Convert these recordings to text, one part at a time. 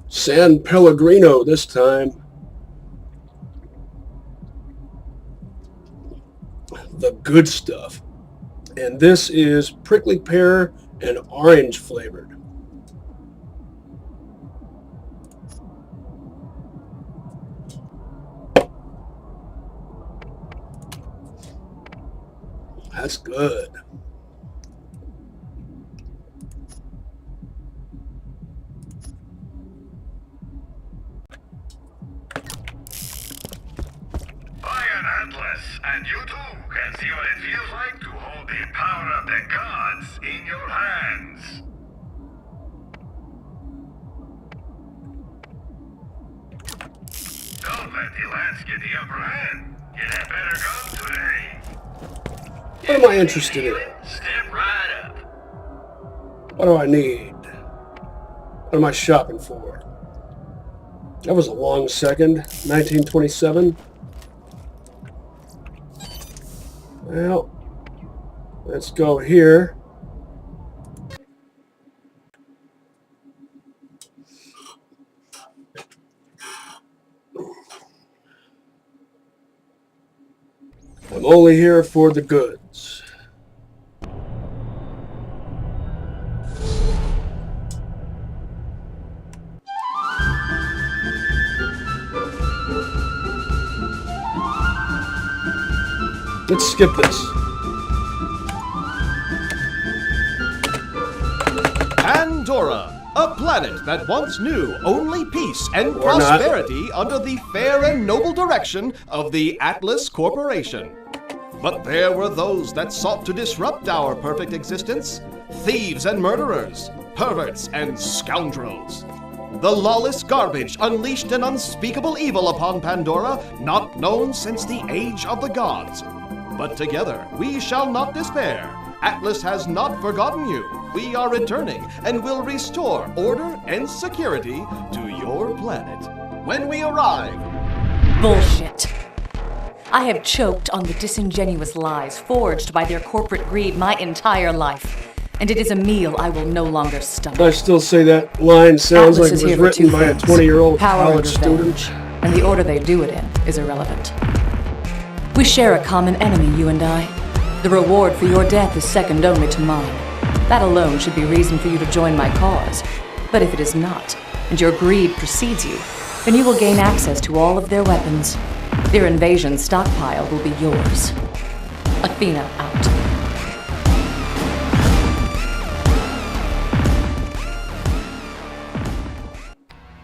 San Pellegrino this time. The good stuff. And this is prickly pear and orange flavored. That's good. And you too can see what it feels like to hold the power of the gods in your hands. Don't let the lance get the upper hand. Get a better gun today. What am I interested in? Step right up. What do I need? What am I shopping for? That was a long second. 1927. Well, let's go here. I'm only here for the goods. Let's skip this. Pandora, a planet that once knew only peace and Or prosperity under the fair and noble direction of the Atlas Corporation. But there were those that sought to disrupt our perfect existence. Thieves and murderers, perverts and scoundrels. The lawless garbage unleashed an unspeakable evil upon Pandora, not known since the age of the gods. But together we shall not despair. Atlas has not forgotten you. We are returning and will restore order and security to your planet. When we arrive... Bullshit. I have choked on the disingenuous lies forged by their corporate greed my entire life. And it is a meal I will no longer stomach. I still say that line sounds Atlas like is it was here for written two by a things. 20-year-old Power and college student. revenge. And the order they do it in is irrelevant. We share a common enemy, you and I. The reward for your death is second only to mine. That alone should be reason for you to join my cause. But if it is not, and your greed precedes you, then you will gain access to all of their weapons. Their invasion stockpile will be yours. Athena out.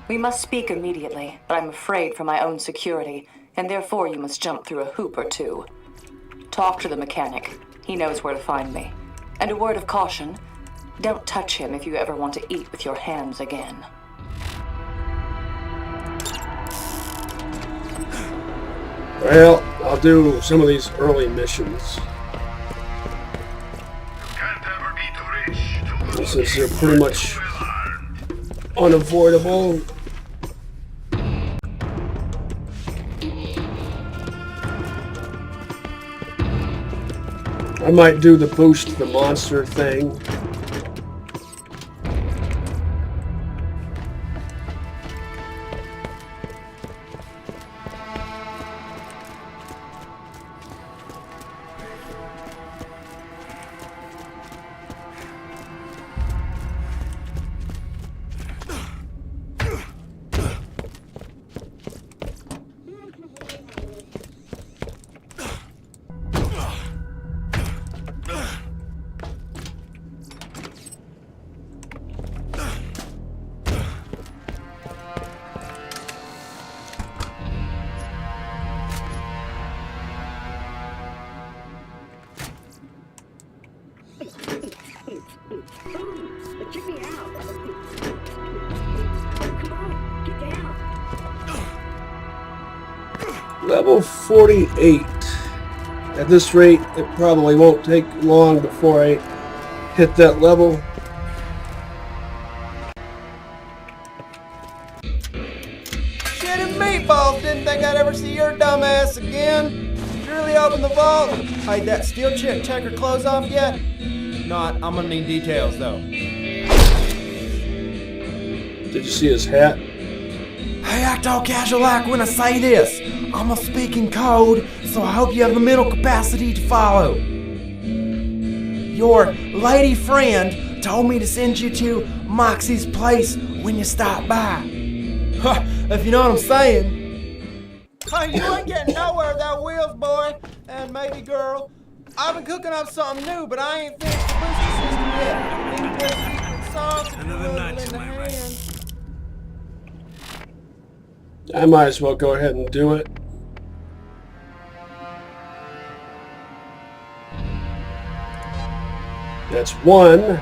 We must speak immediately, but I'm afraid for my own security, and therefore you must jump through a hoop or two. Talk to the mechanic. He knows where to find me. And a word of caution, don't touch him if you ever want to eat with your hands again. Well, I'll do some of these early missions. Can't ever be too rich. Since they're pretty much unavoidable. I might do the boost the monster thing. Level 48. At this rate, it probably won't take long before I hit that level. Shit and meatballs! Didn't think I'd ever see your dumb ass again. Surely open the vault. Hide that steel chick. Check her clothes off yet? Not. I'm gonna need details though. Did you see his hat? I act all casual like when I say this. I'm a speaking code, so I hope you have the mental capacity to follow. Your lady friend told me to send you to Moxie's place when you stop by. If you know what I'm saying. Hey, you ain't getting nowhere without wheels, boy. And maybe girl. I've been cooking up something new, but I ain't finished the booster system yet. Need to put secret sauce if you're willing in the hand. I might as well go ahead and do it. That's 1.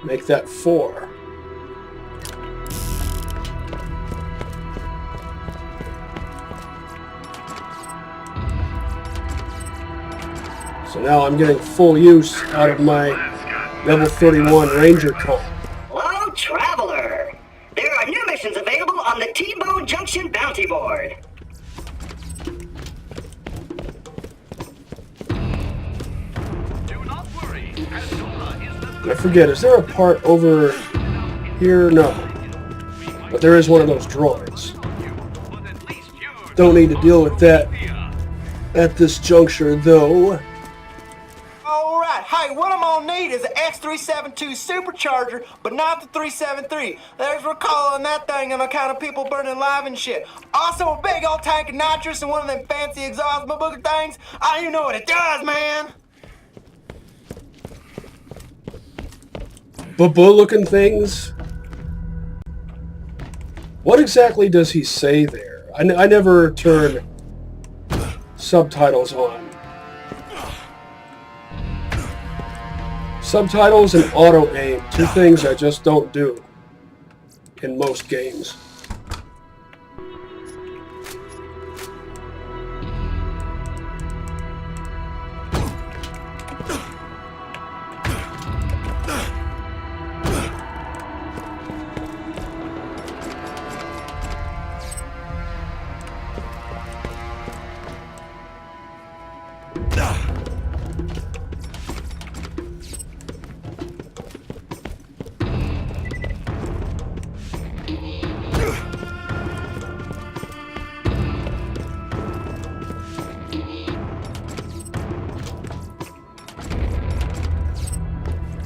Make that 4. So now I'm getting full use out of my level 31 Ranger comp. Hello, Traveler. There are new missions available on the T-Bone Junction Bounty Board. I forget, is there a part over here? No. But there is one of those droids. Don't need to deal with that at this juncture, though. Alright, hey, what I'm gonna need is an X372 supercharger, but not the 373. There's recall on that thing on account of people burning live and shit. Also a big old tank of nitrous and one of them fancy exhaust booger things. I don't even know what it does, man. Looking things. What exactly does he say there? I never turn subtitles on. Subtitles and auto aim, 2 things I just don't do in most games.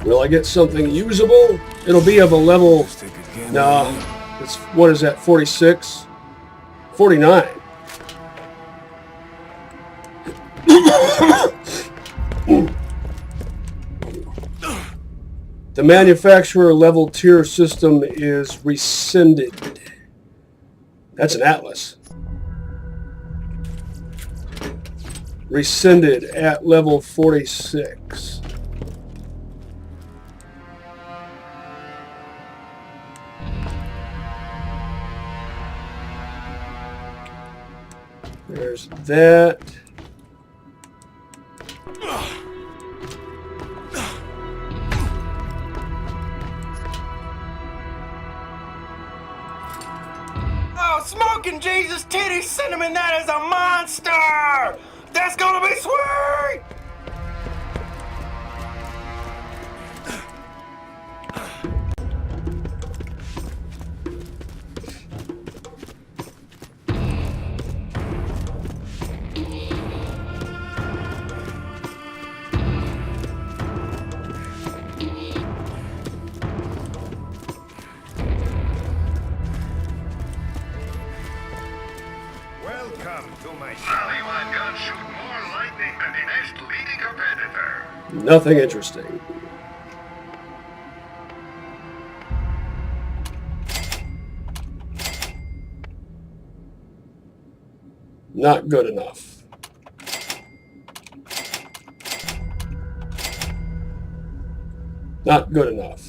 Will I get something usable? It'll be of a level... Nah. It's, what is that, 46? 49. The manufacturer level tier system is rescinded. That's an Atlas. Rescinded at level 46. There's that. Oh, smoking Jesus titty cinnamon, that is a monster! That's gonna be sweet! Welcome to my Hollywood gun shoot more lightning than the next leading competitor. Nothing interesting. Not good enough. Not good enough.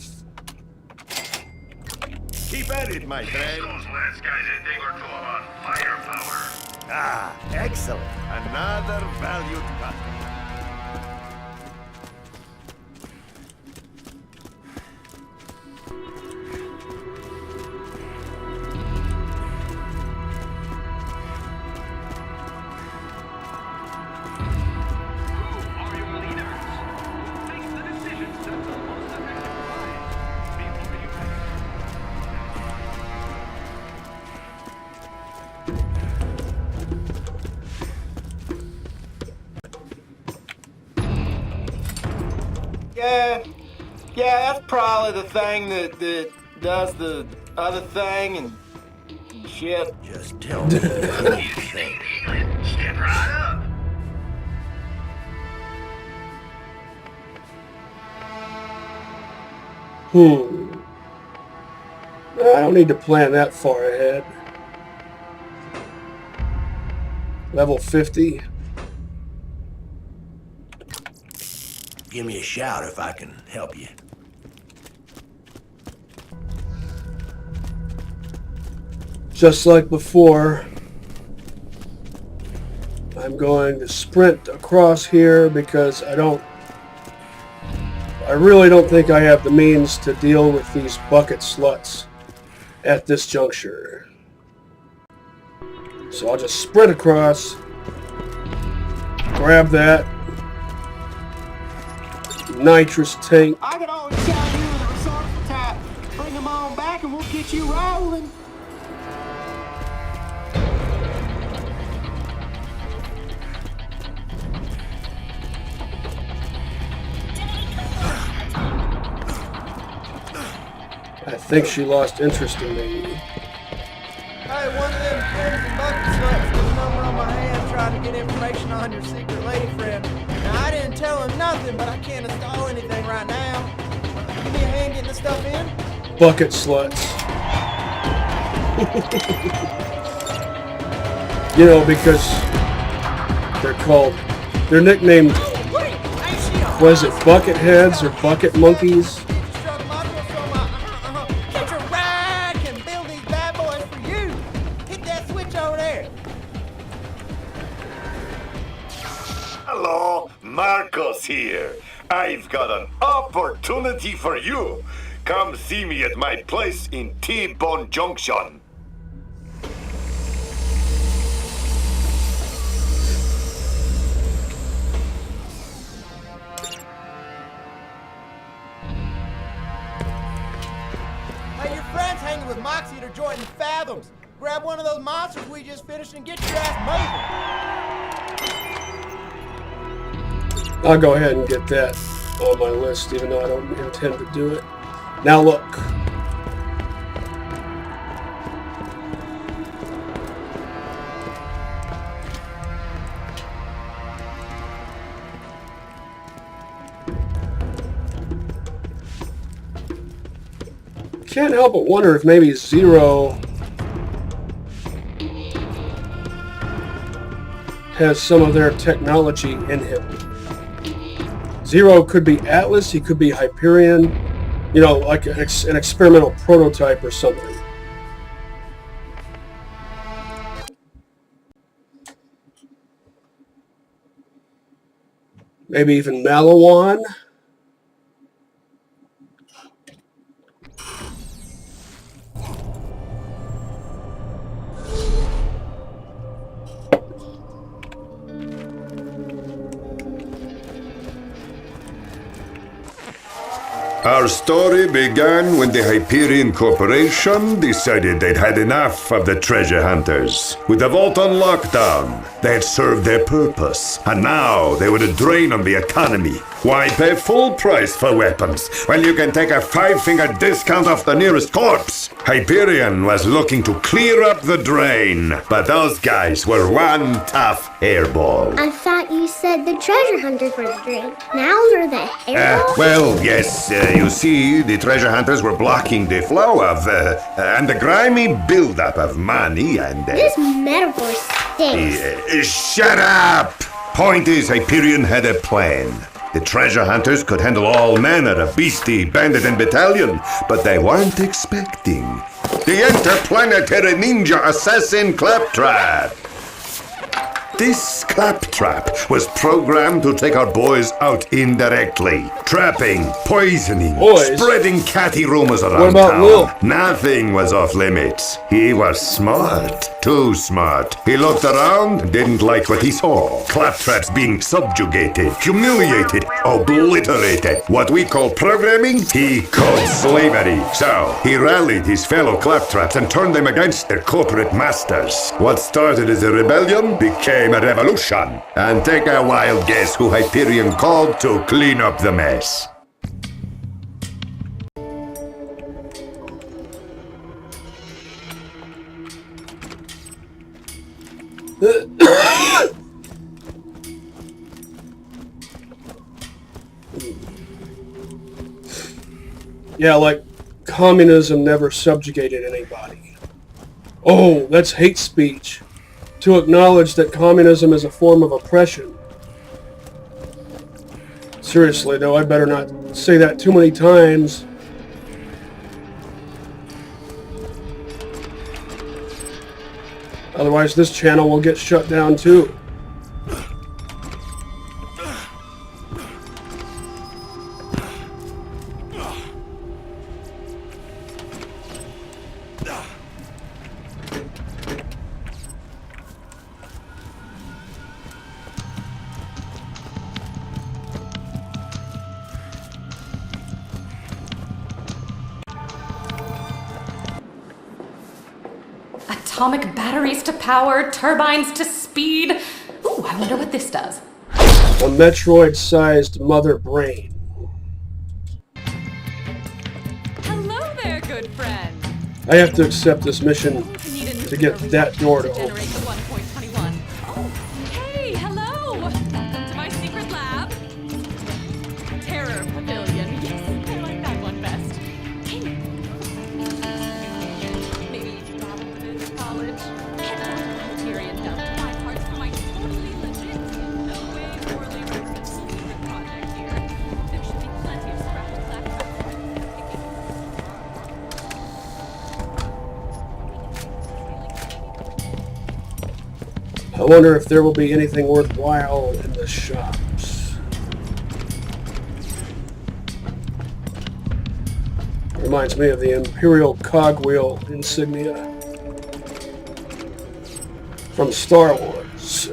Keep at it, my friend. Those last guys a thing or two about firepower. Ah, excellent. Another valued customer. Yeah, that's probably the thing that does the other thing and shit. Just tell me what you think. Step right up. I don't need to plan that far ahead. Level 50. Give me a shout if I can help you. Just like before, I'm going to sprint across here because I really don't think I have the means to deal with these bucket sluts at this juncture. So I'll just sprint across, grab that nitrous tank. I can always count you in a resourceful type. Bring them on back and we'll get you rolling. I think she lost interest in me. Hey, one of them crimson bucket sluts with a number on my hand trying to get information on your secret lady friend. Now, I didn't tell him nothing, but I can't install anything right now. Give me a hand getting the stuff in. Bucket sluts. You know, because they're nicknamed, was it bucket heads or bucket monkeys? Get your rack and build these bad boys for you. Hit that switch over there. Hello, Marcos here. I've got an opportunity for you. Come see me at my place in T-Bone Junction. Hey, your friend's hanging with Moxie at her joint in Fathoms. Grab one of those monsters we just finished and get your ass moving. I'll go ahead and get that on my list, even though I don't intend to do it. Now look. Can't help but wonder if maybe Zero has some of their technology in him. Zero could be Atlas, he could be Hyperion, you know, like an experimental prototype or something. Maybe even Malawan. Our story began when the Hyperion Corporation decided they'd had enough of the treasure hunters. With the vault on lockdown, they had served their purpose, and now they were a drain on the economy. Why pay full price for weapons when you can take a 5-finger discount off the nearest corpse? Hyperion was looking to clear up the drain, but those guys were one tough hairball. I thought you said the treasure hunters were the drain. Now they're the hairball? Well, yes, you see, the treasure hunters were blocking the flow of, and the grimy buildup of money and... This metaphor stinks. Shut up! Point is, Hyperion had a plan. The treasure hunters could handle all manner of beastie, bandit, and battalion, but they weren't expecting the interplanetary ninja assassin Claptrap. This Claptrap was programmed to take our boys out indirectly. Trapping, poisoning, spreading catty rumors around What about town. Will? Nothing was off limits. He was smart. Too smart. He looked around, didn't like what he saw. Claptraps being subjugated, humiliated, obliterated. What we call programming, he called slavery. So, he rallied his fellow Claptraps and turned them against their corporate masters. What started as a rebellion became a revolution. And take a wild guess who Hyperion called to clean up the mess. Yeah, like communism never subjugated anybody. Oh, that's hate speech. To acknowledge that communism is a form of oppression. Seriously, though, I better not say that too many times. Otherwise, this channel will get shut down, too. Atomic batteries to power, turbines to speed. Ooh, I wonder what this does. A Metroid-sized mother brain. Hello there, good friend. I have to accept this mission to get that door to open. Generate the 1.21. Oh, hey, hello. Welcome to my secret lab. Terror Pavilion. Yes, I like that one best. Hey. Maybe travel a bit to college. Head down to the cafeteria and dump 5 parts for my totally legit, no way poorly referenced secret project here. There should be plenty of scrapped laptops for picking. I wonder if there will be anything worthwhile in the shops. Reminds me of the Imperial cogwheel insignia from Star Wars.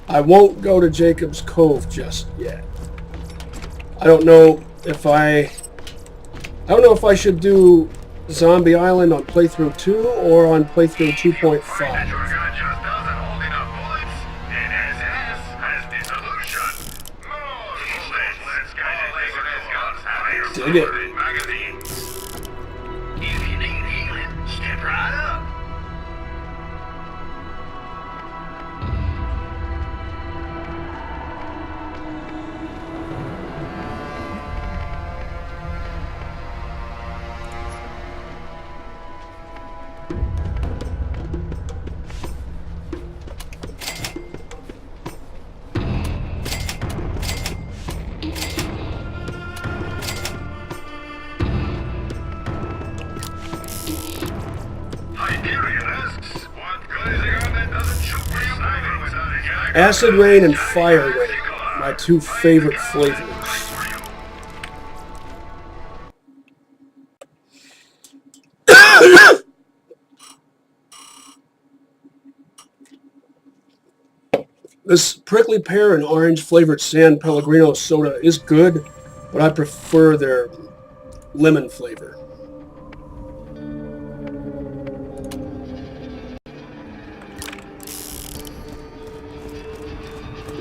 I won't go to Jacob's Cove just yet. I don't know if I should do Zombie Island on Playthru 2 or on Playthru 2.5. Dig it. If you need healing, step right up. Acid Rain and Fire Rain, my two favorite flavors. This prickly pear and orange flavored San Pellegrino soda is good, but I prefer their lemon flavor.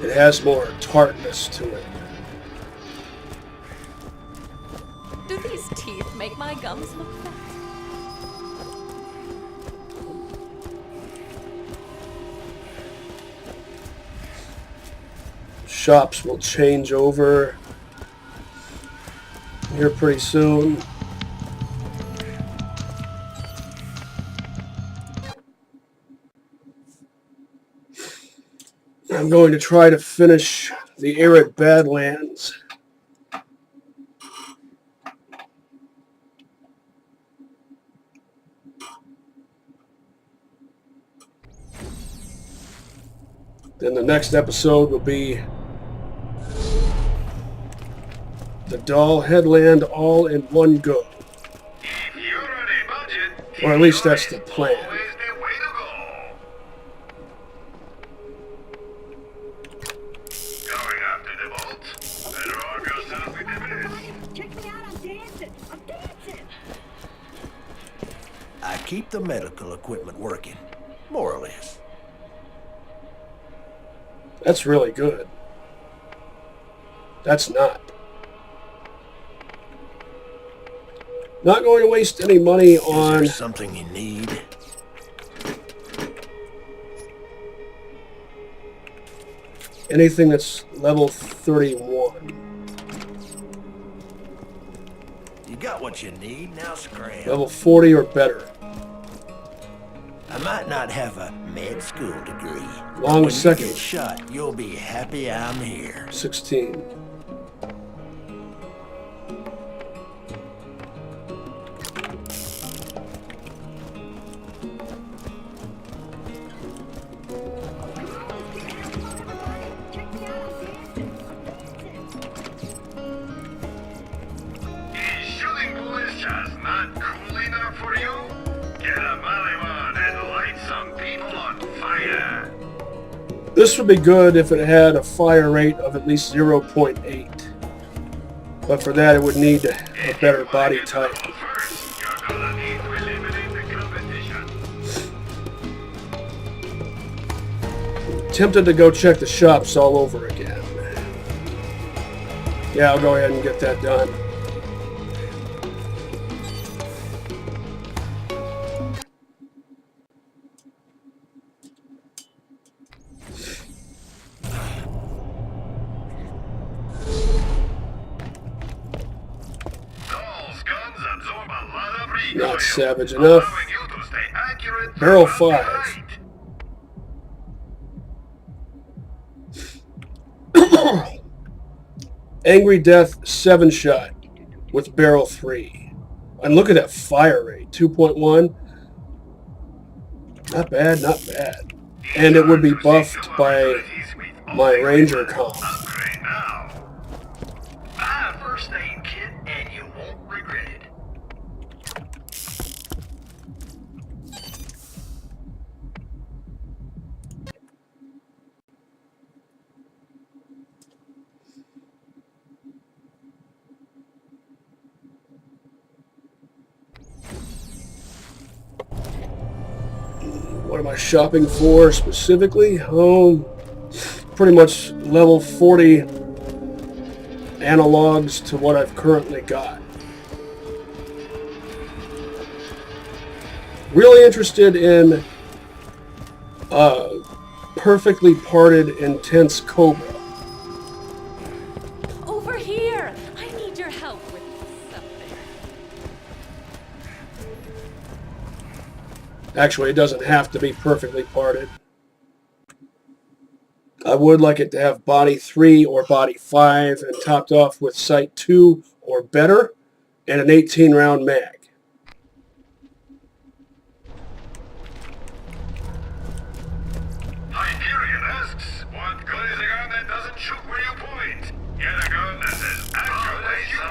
It has more tartness to it. Do these teeth make my gums look fat? Shops will change over here pretty soon. I'm going to try to finish the Arid Badlands. Then the next episode will be the Doll Headland all in one go. Or at least that's the plan. Going up to the vault. Better arm yourself with the best. medical equipment working. More or less. That's really good. That's not. Not going to waste any money on... Is there something you need? anything that's level 31. You got what you need, now scram. Level 40 or better. I might not have a med school degree. Long when second. you get shot, you'll be happy I'm here. 16. This would be good if it had a fire rate of at least 0.8. But for that, it would need a better body type. Tempted to go check the shops all over again. Yeah, I'll go ahead and get that done. Not savage enough. Barrel 5. Angry Death 7-shot with barrel 3. And look at that fire rate, 2.1. Not bad, not bad. And it would be buffed by my Ranger comp. First aid kit and you won't regret it. What am I shopping for specifically? Pretty much level 40 analogs to what I've currently got. Really interested in perfectly parted intense cobra. Over here! I need your help with something. Actually, it doesn't have to be perfectly parted. I would like it to have body 3 or body 5 and topped off with sight 2 or better and an 18-round mag. Hyperion asks, what good is a gun that doesn't shoot where you point? Get a gun that is accurate as you.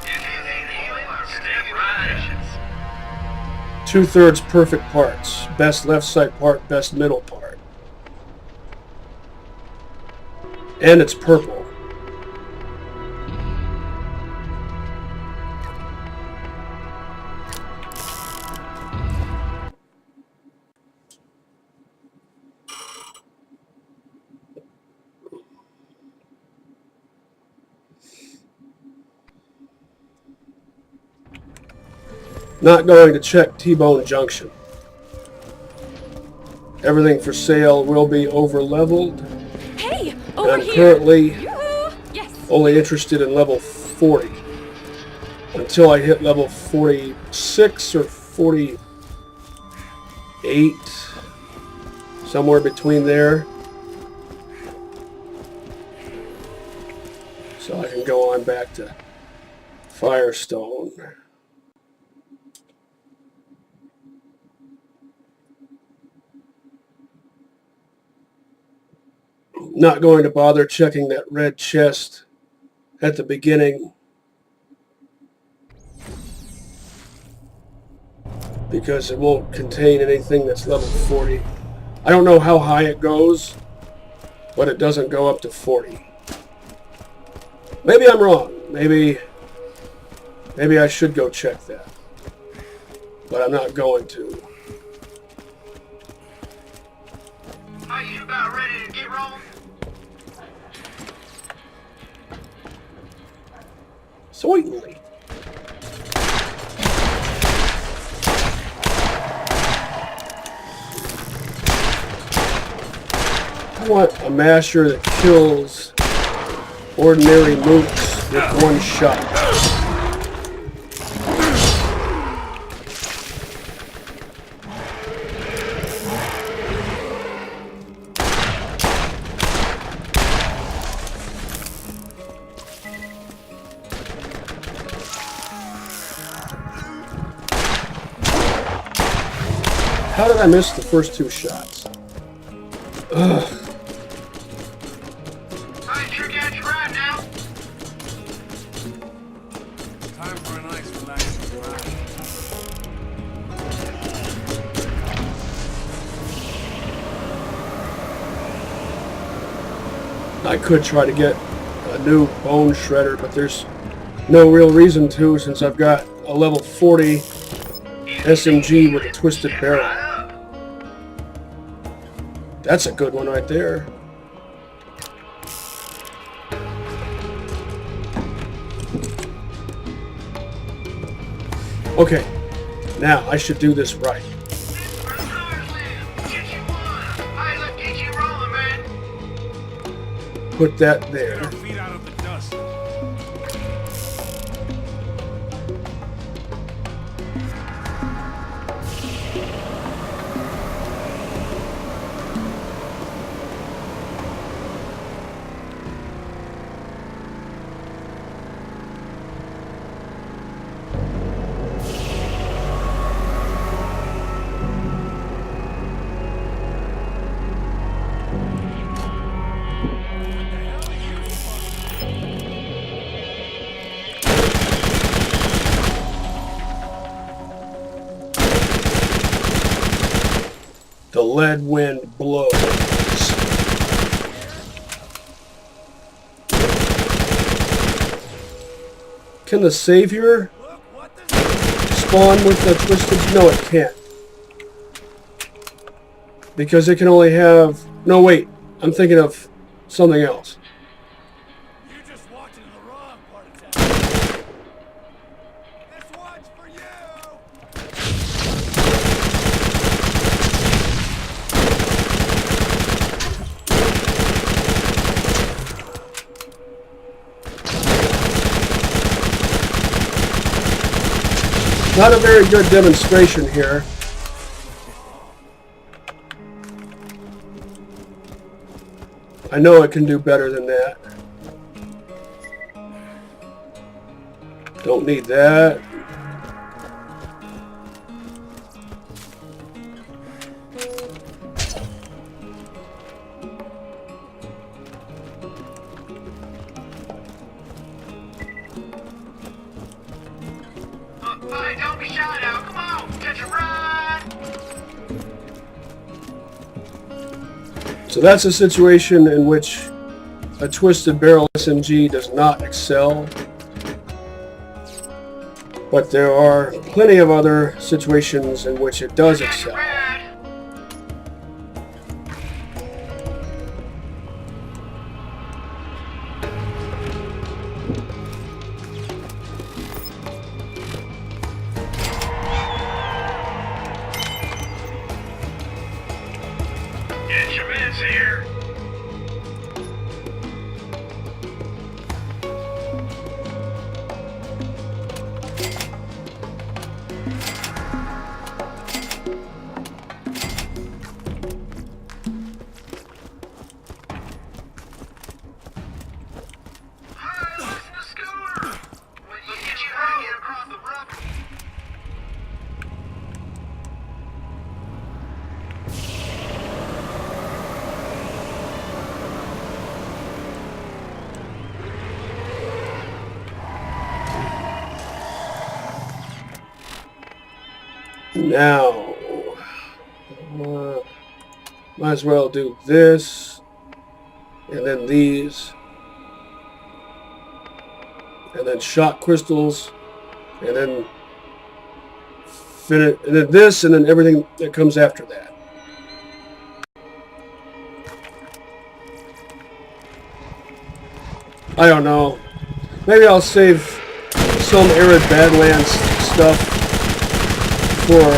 It is in 2/3 perfect parts. Best left side part, best middle part. And it's purple. Not going to check T-Bone Junction. Everything for sale will be over-leveled. Hey, And over I'm here! currently Yes. only interested in level 40. Until I hit level 46 or 48. Somewhere between there. So I can go on back to Firestone. Not going to bother checking that red chest at the beginning because it won't contain anything that's level 40. I don't know how high it goes, but it doesn't go up to 40. Maybe I'm wrong. Maybe I should go check that. but I'm not going to. Are you about ready to get rolling? Sweetly. I want a master that kills ordinary mooks with one shot. How did I miss the first two shots? Ugh. I sure got you right now. Time for a nice relaxing ride. I could try to get a new bone shredder, but there's no real reason to since I've got a level 40 SMG with a twisted barrel. That's a good one right there. Okay, now I should do this right. Put that there. Feet out of the dust. The lead wind blows. Can the Savior spawn with the twisted? No, it can't. Because it can only have... No, wait. I'm thinking of something else. You just walked into the wrong part of town. This one's for you. Not a very good demonstration here. I know it can do better than that. Don't need that. Buddy, don't be shy now. Come on, catch a ride. So that's a situation in which a twisted barrel SMG does not excel. But there are plenty of other situations in which it does excel. Get your minutes here. Now, might as well do this, and then these, and then shot crystals, and then finish, and then this, and then everything that comes after that. I don't know. Maybe I'll save some Arid Badlands stuff for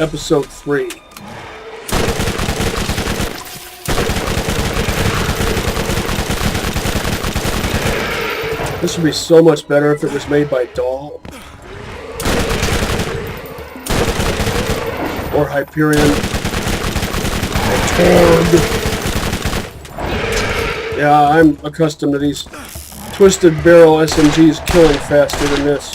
episode 3. This would be so much better if it was made by Doll. Or Hyperion. Or Torg. Yeah, I'm accustomed to these twisted barrel SMGs killing faster than this.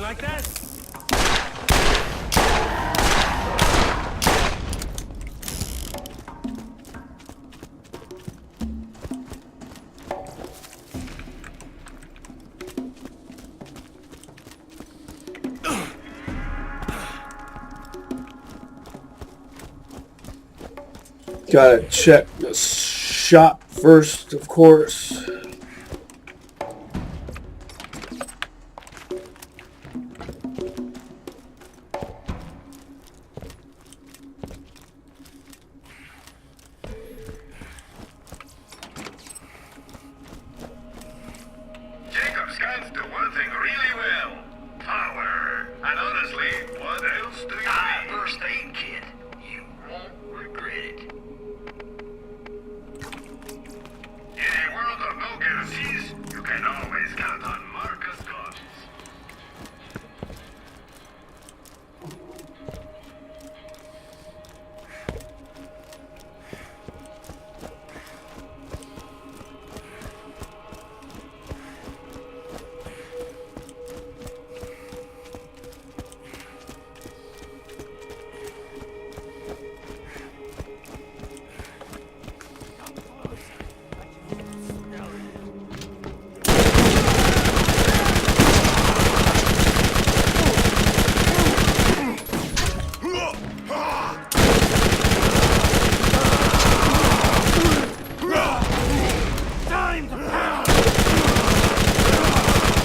Like that? Gotta check the shop first, of course.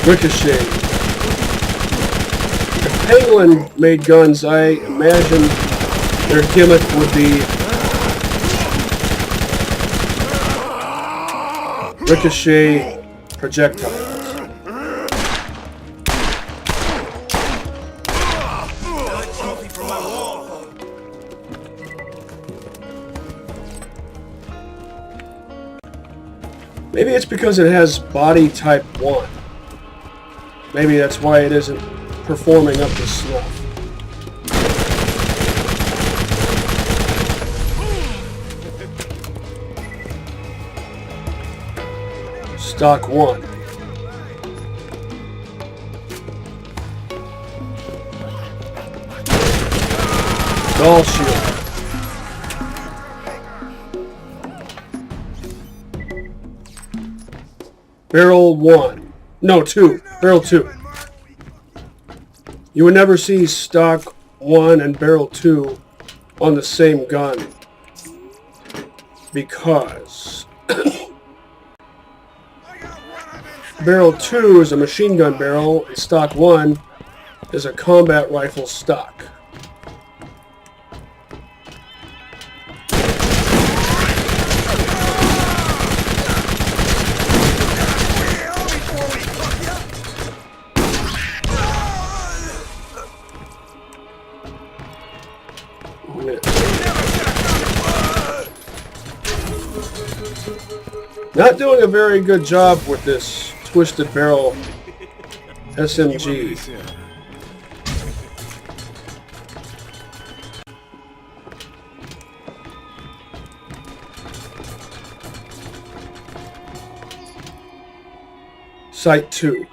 Ricochet. If Penguin made guns, I imagine their gimmick would be Ricochet projectiles. Maybe it's because it has body type 1. Maybe that's why it isn't performing up to snuff. Stock 1. Doll shield. Barrel 1. No, 2. Barrel 2. You would never see stock 1 and barrel 2 on the same gun. Because barrel 2 is a machine gun barrel and stock 1 is a combat rifle stock. Not doing a very good job with this twisted barrel SMG. Sight 2.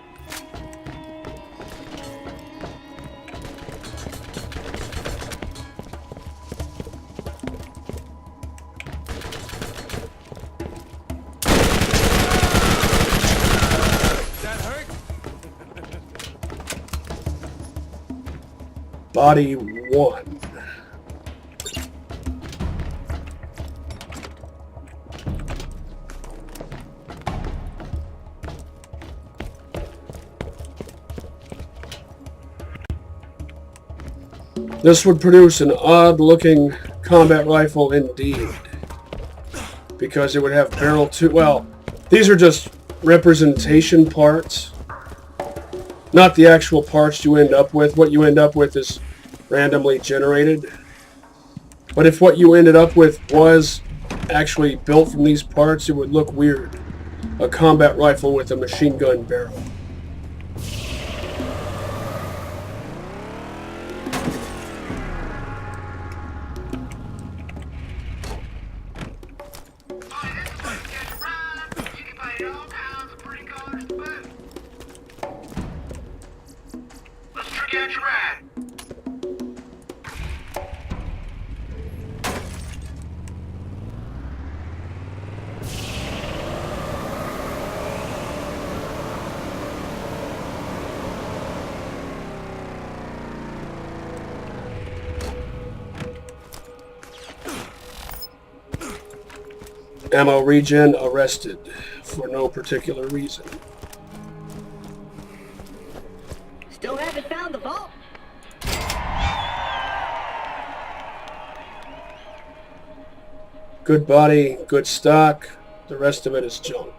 Body 1. This would produce an odd-looking combat rifle indeed, because it would have barrel 2. Well, these are just representation parts, not the actual parts you end up with. What you end up with is randomly generated. But if what you ended up with was actually built from these parts, it would look weird. A combat rifle with a machine gun barrel. Ammo regen arrested for no particular reason. Still haven't found the vault. Good body, good stock. The rest of it is junk.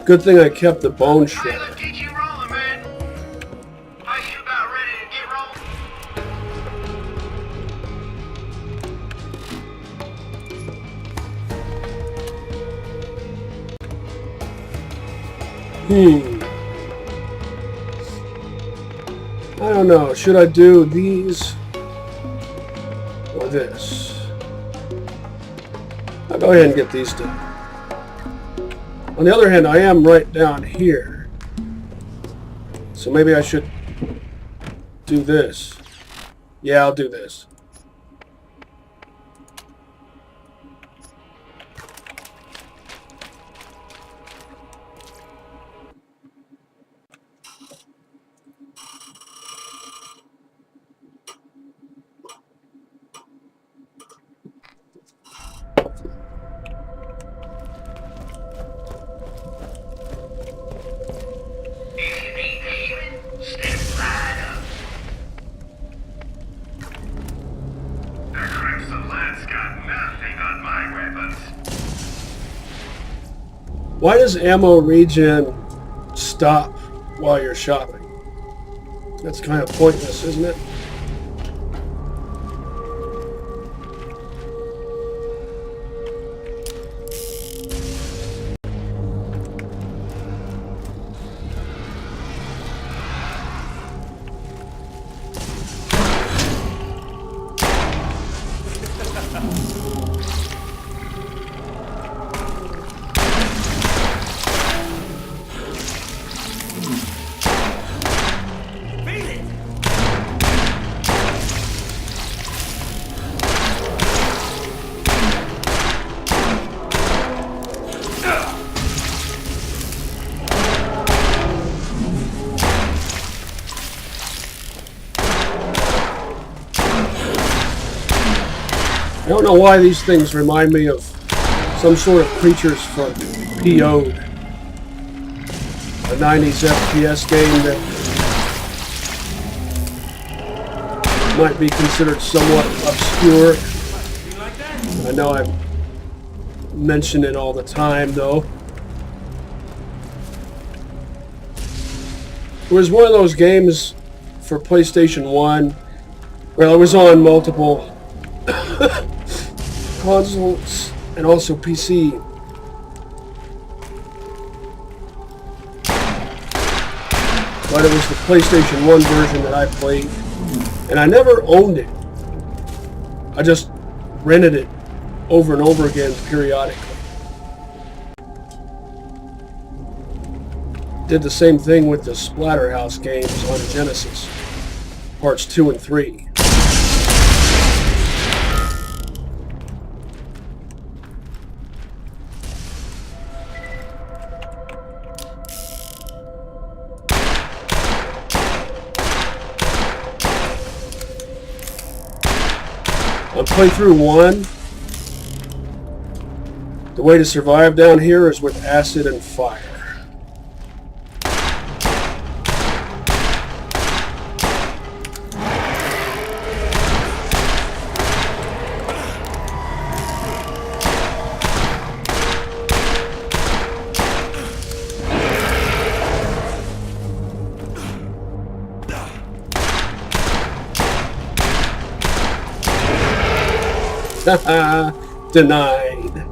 Good thing I kept the bone shredder. I don't know. Should I do these or this? I'll go ahead and get these done. On the other hand, I am right down here. So maybe I should do this. Yeah, I'll do this. Why does ammo regen stop while you're shopping? That's kind of pointless, isn't it? I don't know why these things remind me of some sort of creatures from P.O., a 90s FPS game that might be considered somewhat obscure. I know I mention it all the time, though. It was one of those games for PlayStation 1. Well, it was on multiple consoles and also PC. But it was the PlayStation 1 version that I played. And I never owned it. I just rented it over and over again periodically. Did the same thing with the Splatterhouse games on Genesis, parts 2 and 3. On Playthru 1, the way to survive down here is with acid and fire. Denied.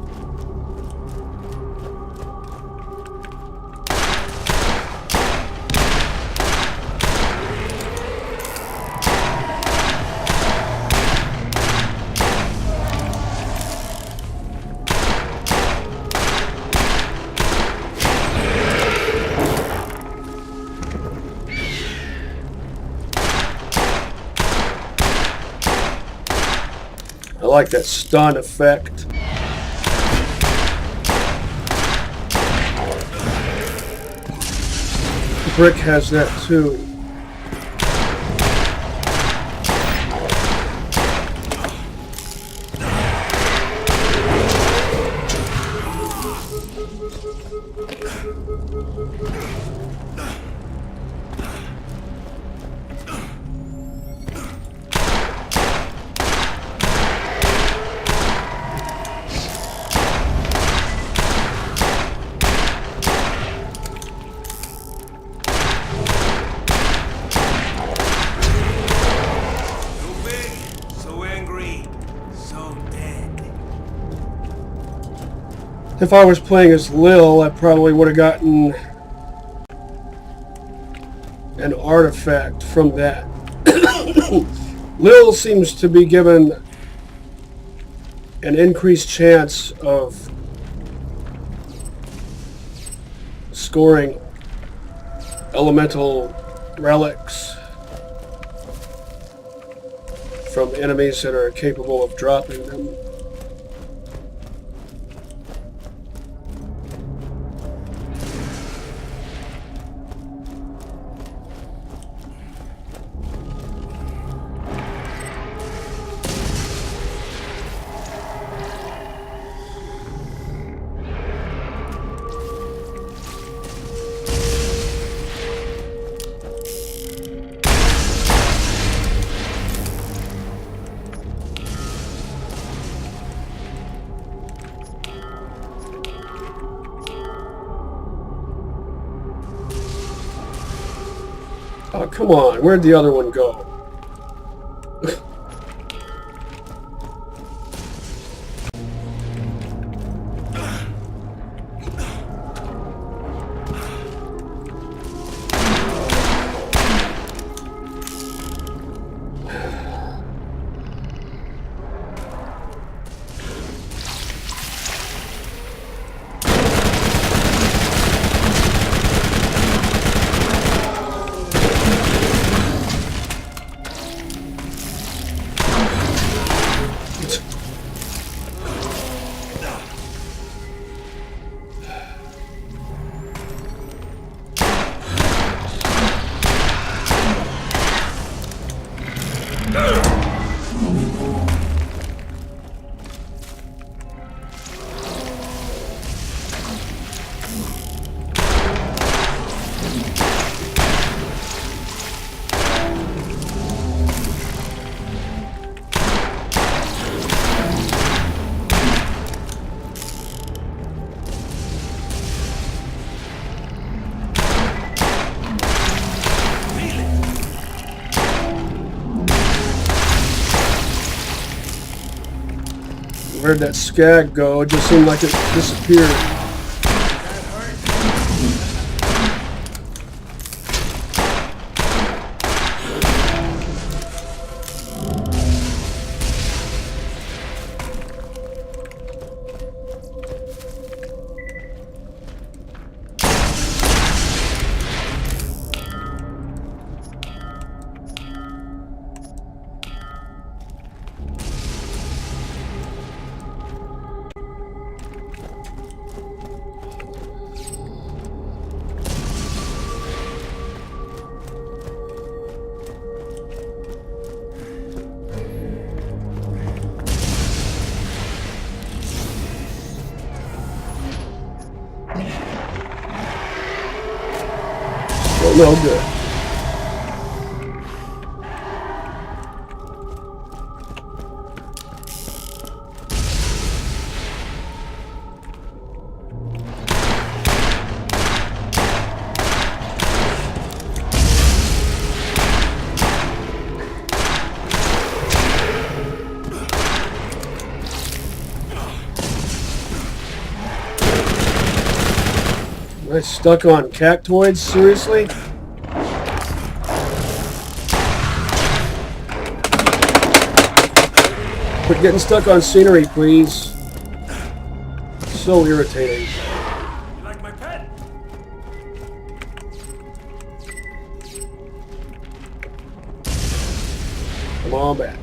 I like that stun effect. The brick has that too. If I was playing as Lil, I probably would have gotten an artifact from that. Lil seems to be given an increased chance of scoring elemental relics from enemies that are capable of dropping them. Oh, come on. Where'd the other one go? Where'd that skag go? It just seemed like it disappeared. No good. Am I stuck on cactoids? Seriously? Quit getting stuck on scenery, please. So irritating. You like my pet? Come on back.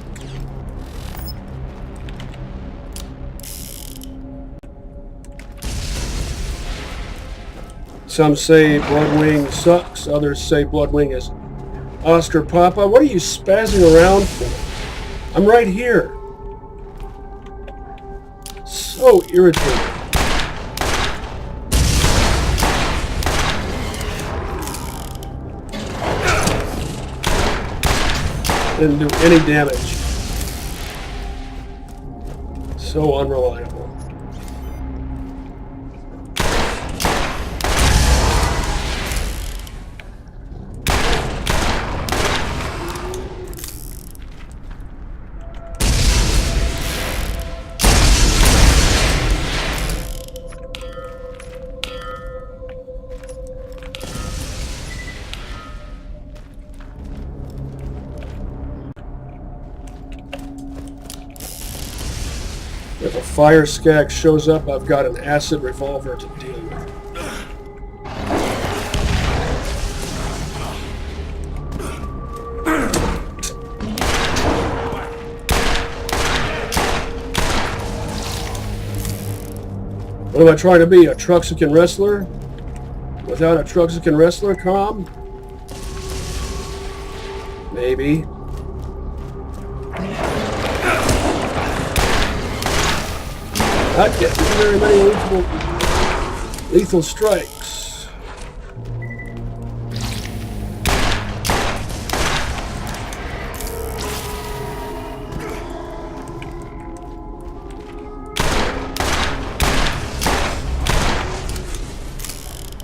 Some say Bloodwing sucks, others say Bloodwing is Oscar Papa. What are you spazzing around for? I'm right here. So irritating. Didn't do any damage. So unreliable. If a fire skag shows up, I've got an acid revolver to deal with. What am I trying to be? A Truxican wrestler? Without a Truxican wrestler, Com? Maybe. Not getting very many lethal strikes.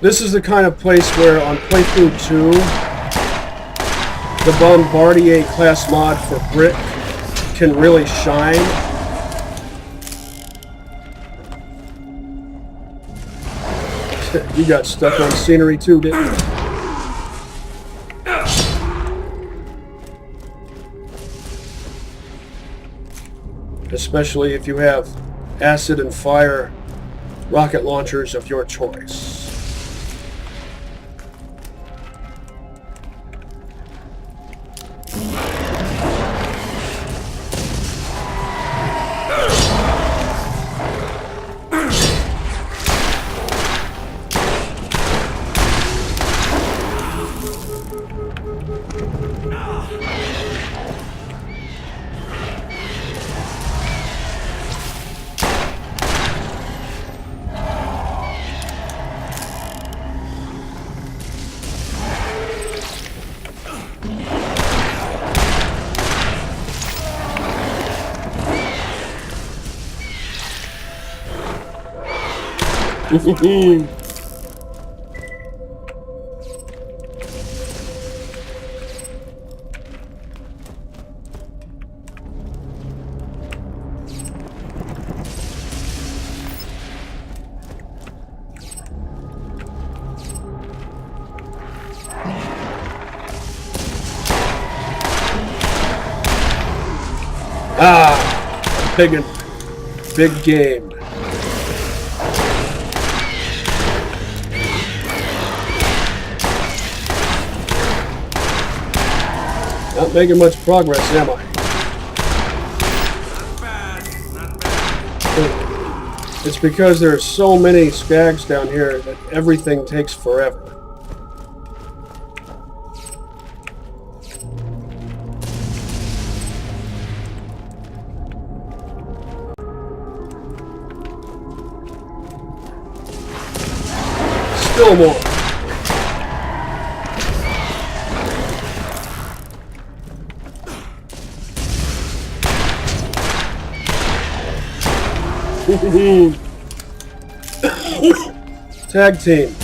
This is the kind of place where on Playthru-2, the Bombardier class mod for Brick can really shine. You got stuck on scenery too, didn't you? Especially if you have acid and fire rocket launchers of your choice. Big game. Not making much progress, am I? It's because there are so many skags down here that everything takes forever. Still more. Tag team.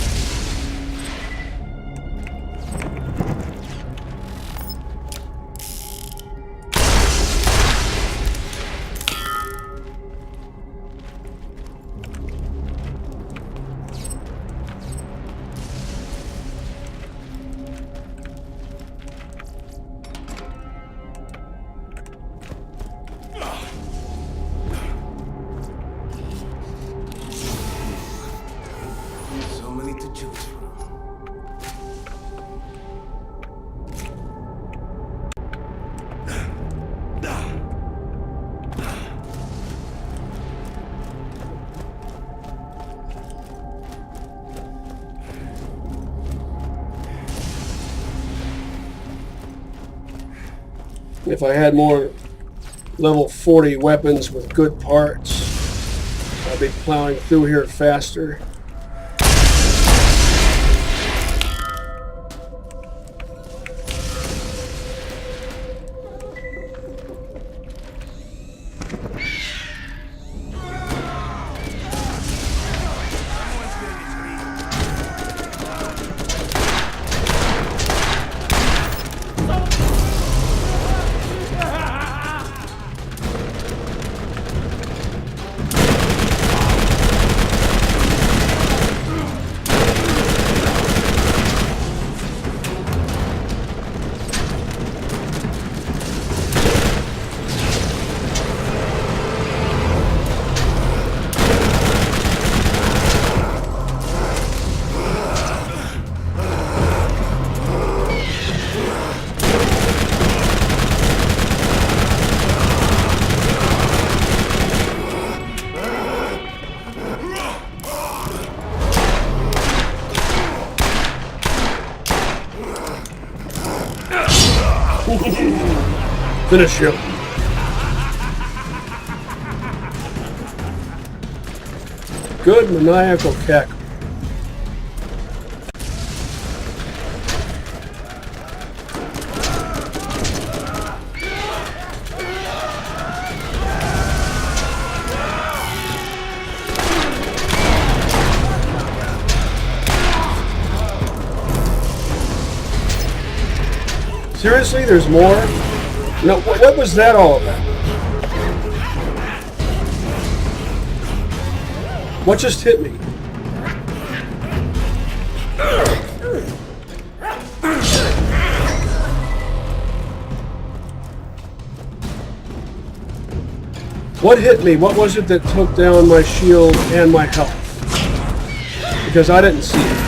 If I had more level 40 weapons with good parts, I'd be plowing through here faster. Finish him. Good maniacal cackle. Seriously, there's more? No, what was that all about? What just hit me? What hit me? What was it that took down my shield and my health? Because I didn't see it.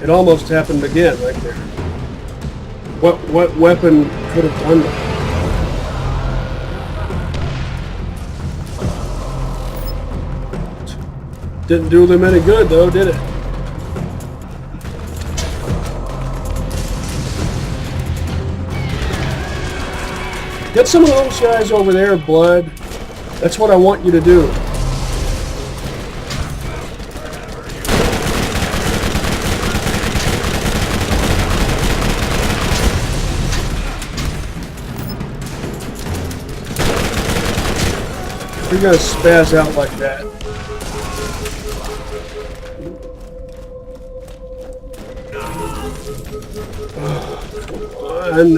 It almost happened again right there. What weapon could have done that? Didn't do them any good though, did it? Get some of those guys over there, Blood. That's what I want you to do. You're gonna spaz out like that. Oh, come on.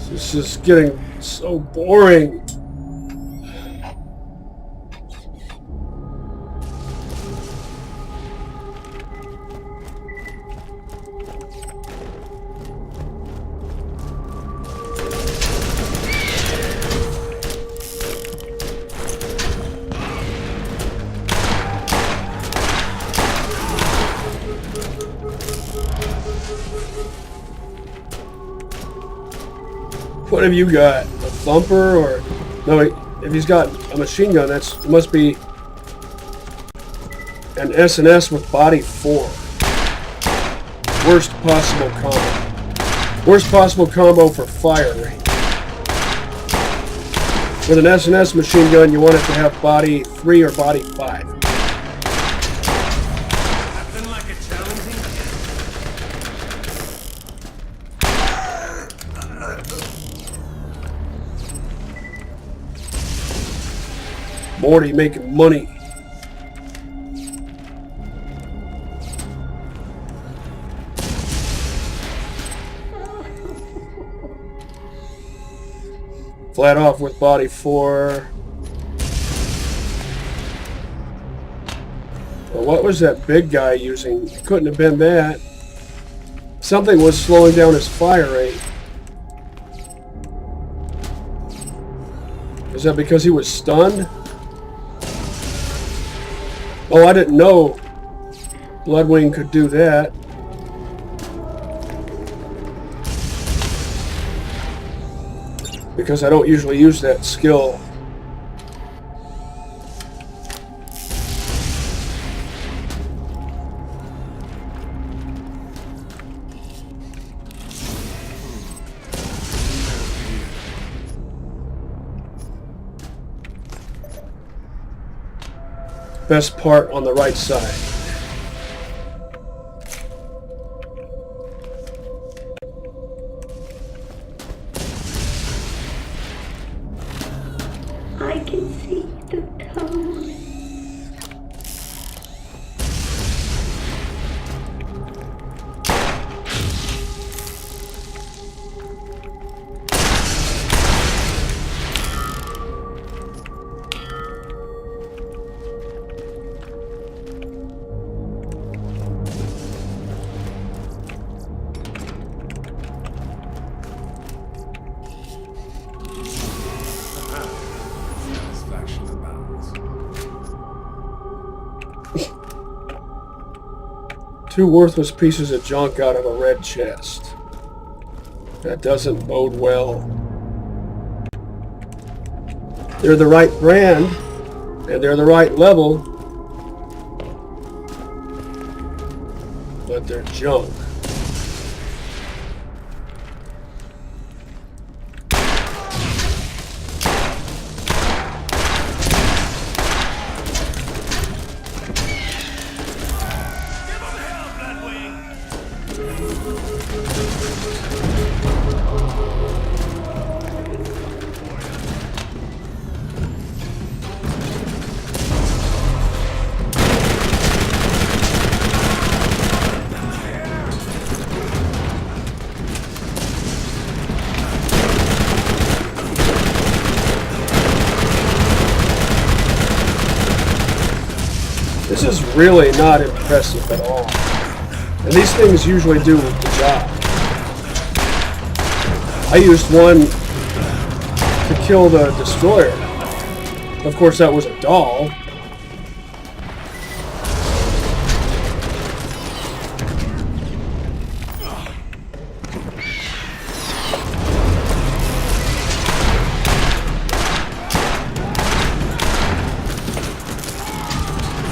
This is getting so boring. What have you got? A thumper or... No, if he's got a machine gun, it must be an S&S with body 4. Worst possible combo. Worst possible combo for fire rate. With an S&S machine gun, you want it to have body 3 or body 5. Mordy making money. Flat off with body 4. Well, what was that big guy using? It couldn't have been that. Something was slowing down his fire rate. Is that because he was stunned? Oh, I didn't know Bloodwing could do that. Because I don't usually use that skill. Best part on the right side. I can see the toes. Two worthless pieces of junk out of a red chest. That doesn't bode well. They're the right brand, and they're the right level, but they're junk. This is really not impressive at all. And these things usually do the job. I used one to kill the destroyer. Of course, that was a doll.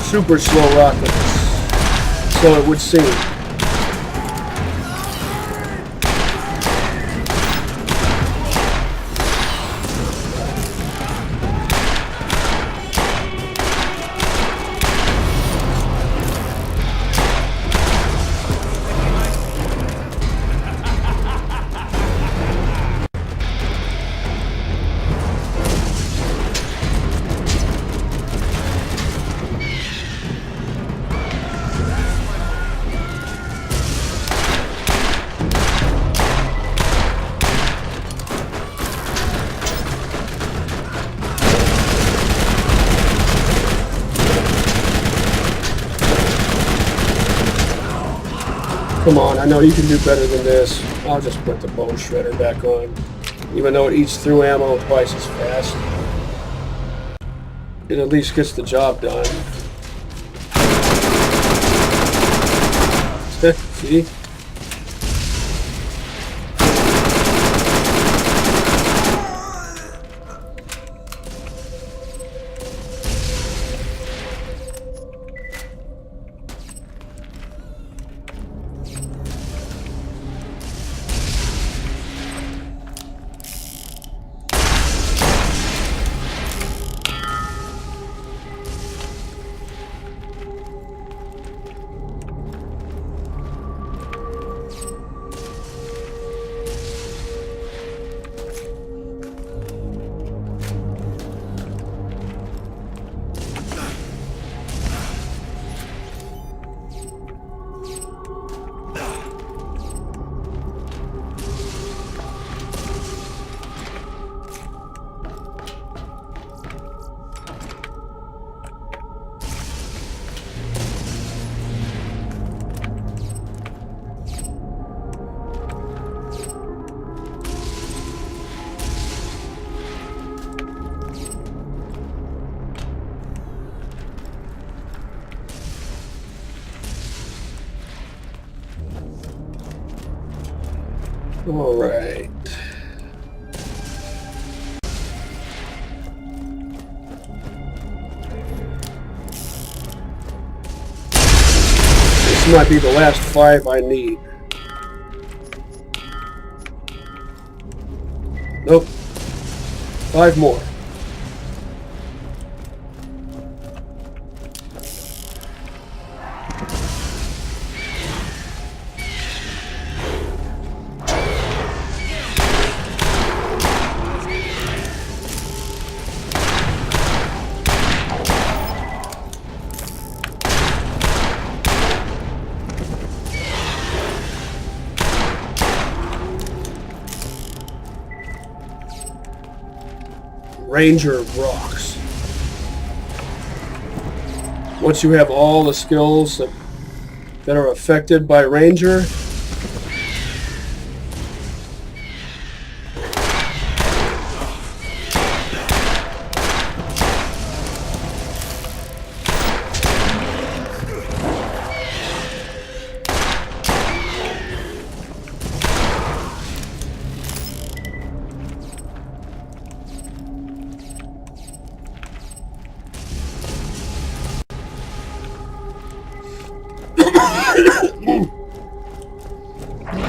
Super slow rockets, so it would seem. Come on, I know you can do better than this. I'll just put the bone shredder back on. Even though it eats through ammo twice as fast. It at least gets the job done. See? All right. This might be the last 5 I need. Nope. 5 more. Ranger rocks. Once you have all the skills that are affected by Ranger,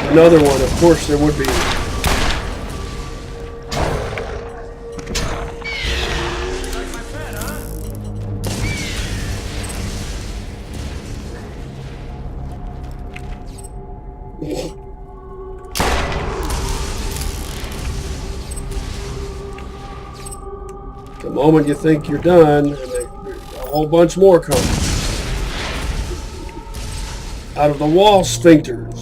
another one, of course, there would be. The moment you think you're done, and a whole bunch more come. Out of the wall sphincters.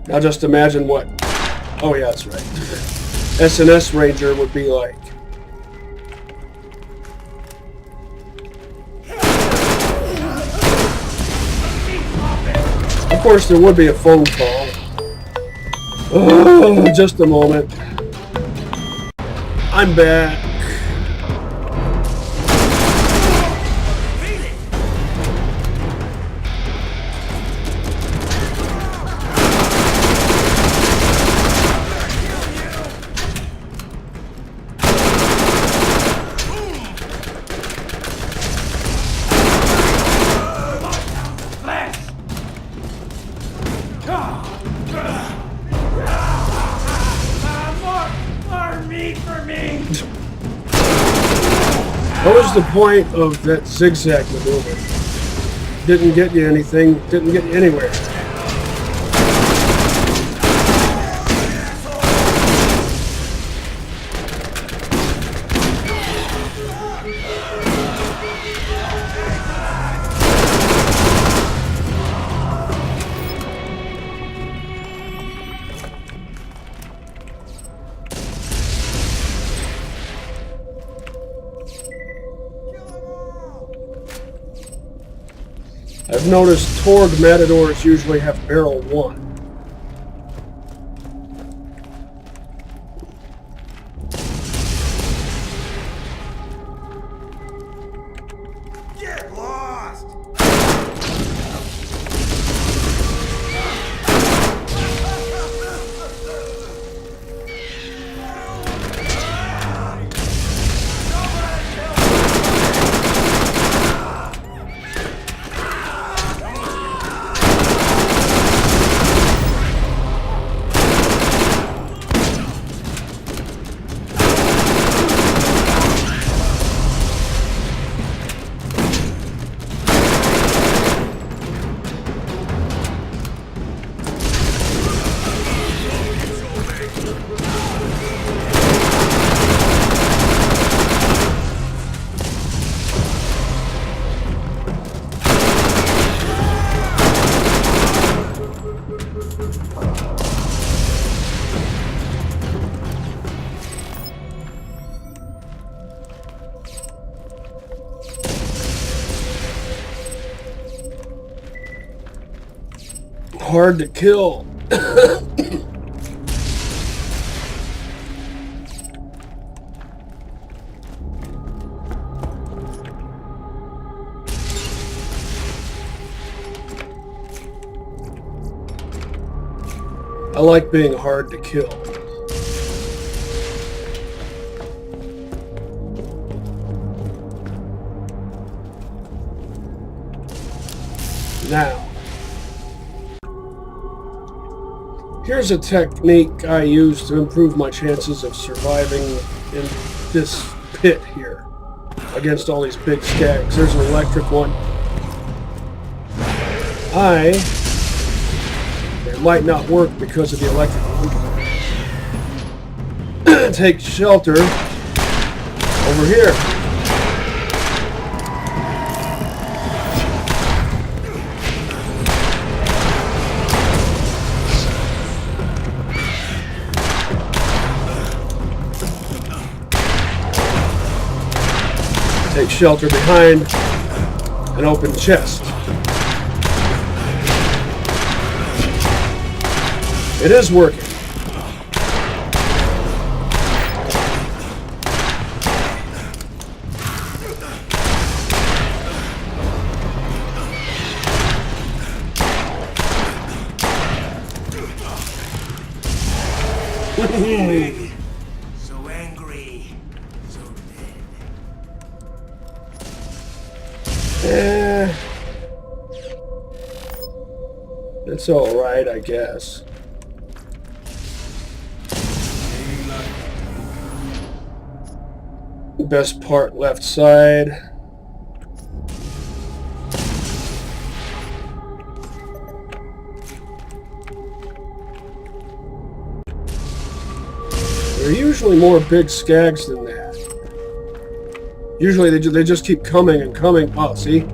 Now just imagine what, oh yeah, that's right, SNS Ranger would be like. Of course there would be a phone call. Oh, just a moment. I'm back. What was the point of that zigzag maneuver? Didn't get you anything, didn't get you anywhere. I've noticed Torg Matadors usually have barrel 1. Get lost! hard to kill. I like being hard to kill. Now, here's a technique I use to improve my chances of surviving in this pit here against all these big skags. There's an electric one. It might not work because of the electric one. Take shelter over here. Take shelter behind an open chest. It is working. So angry, so dead. It's alright, I guess. Best part left side. There are usually more big skags than that. Usually they just keep coming and coming. Oh, see?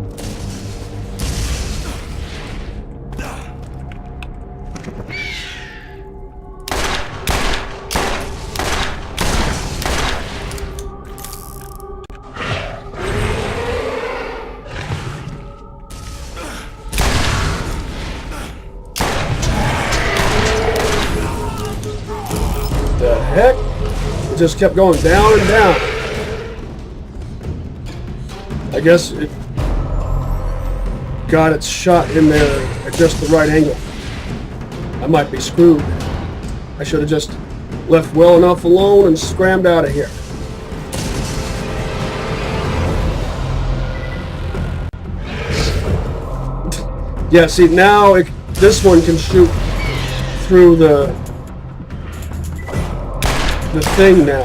The heck? It just kept going down and down. I guess it got its shot in there at just the right angle. I might be screwed. I should have just left well enough alone and scrammed out of here. Yeah, see, now this one can shoot through the thing now,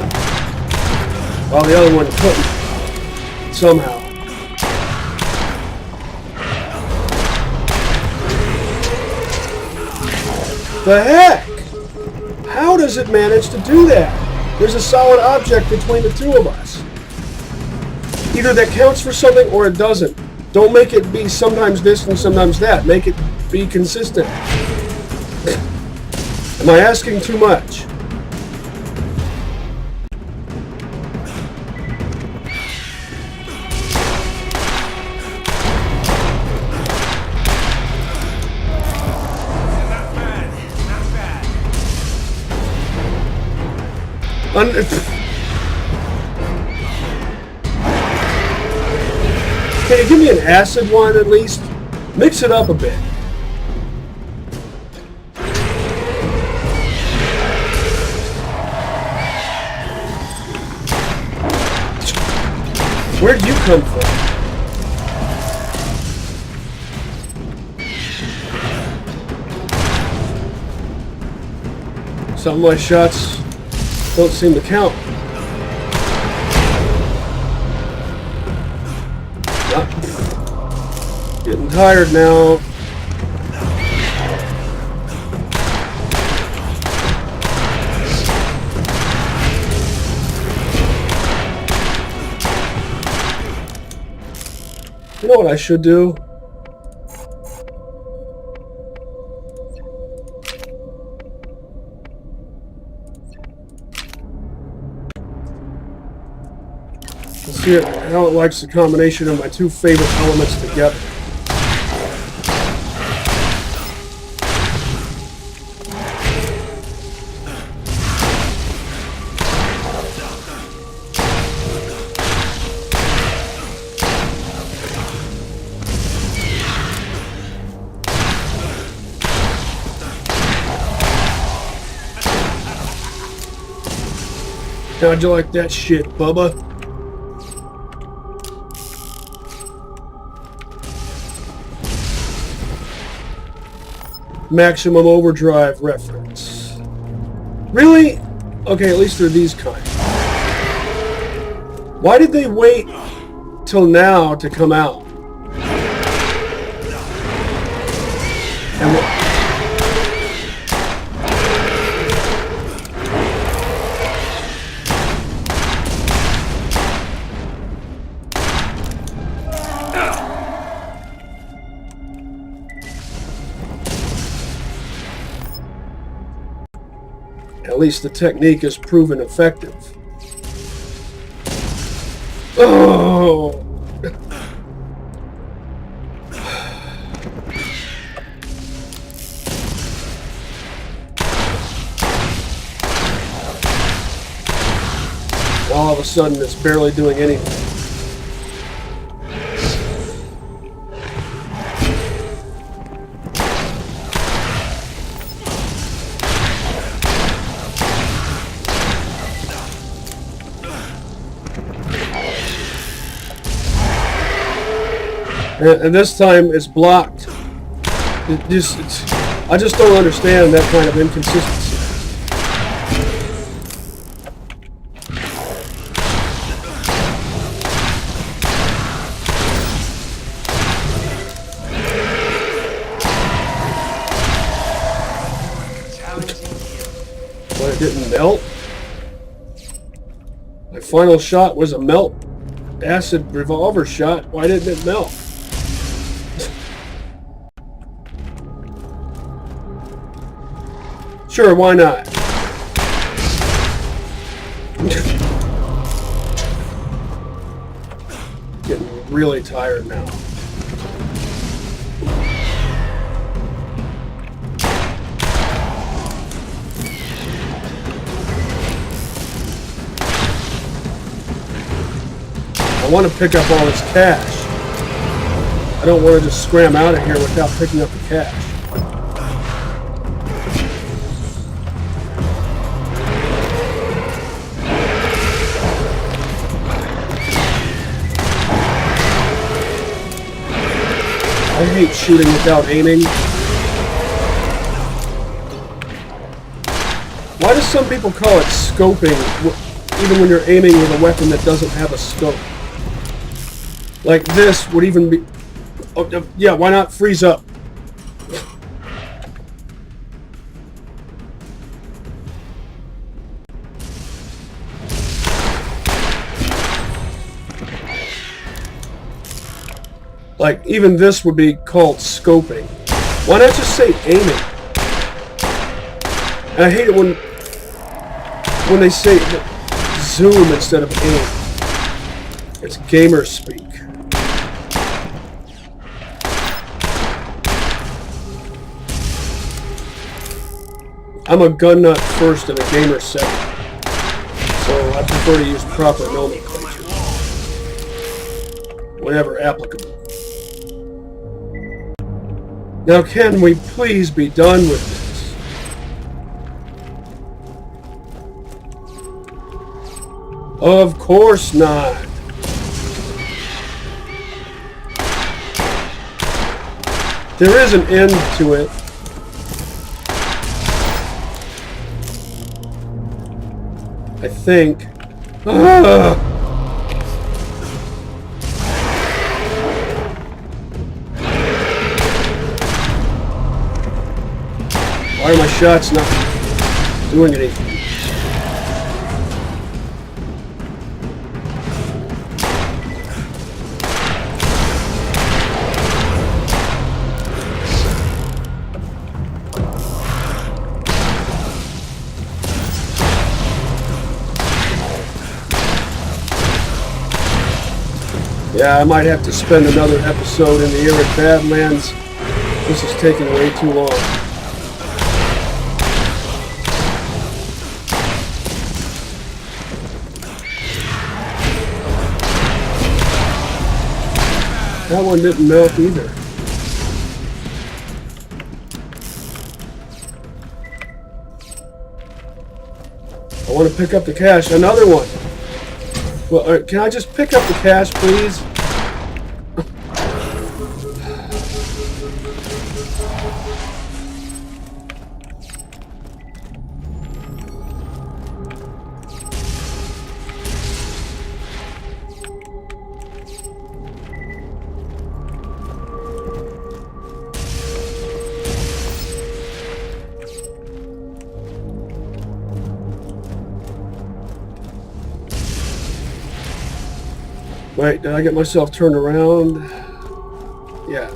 while the other one couldn't, somehow. The heck? How does it manage to do that? There's a solid object between the two of us. Either that counts for something or it doesn't. Don't make it be sometimes this and sometimes that. Make it be consistent. Am I asking too much? Can you give me an acid one at least? Mix it up a bit. Where'd you come from? Some of my shots don't seem to count. Getting tired now. You know what I should do? Let's see how it likes the combination of my two favorite elements together. How'd you like that shit, Bubba? Maximum Overdrive reference. Really? Okay, at least they're these kind. Why did they wait till now to come out? And at least the technique has proven effective. Oh! All of a sudden, it's barely doing anything. And this time it's blocked. I just don't understand that kind of inconsistency. But it didn't melt. My final shot was a melt acid revolver shot. Why didn't it melt? Sure, why not? Getting really tired now. I want to pick up all this cash. I don't want to just scram out of here without picking up the cash. I hate shooting without aiming. Why do some people call it scoping, even when you're aiming with a weapon that doesn't have a scope? Like this would even be... Oh, yeah, why not freeze up? Like, even this would be called scoping. Why not just say aiming? And I hate it when they say zoom instead of aim. It's gamer speak. I'm a gun nut first and a gamer second. So I prefer to use proper nomenclature. Whenever applicable. Now can we please be done with this? Of course not. There is an end to it. I think. Why are my shots not doing anything? Yeah, I might have to spend another episode in the Arid Badlands. This is taking way too long. That one didn't melt either. I want to pick up the cash. Another one. Well, can I just pick up the cash, please? Wait, did I get myself turned around? Yeah.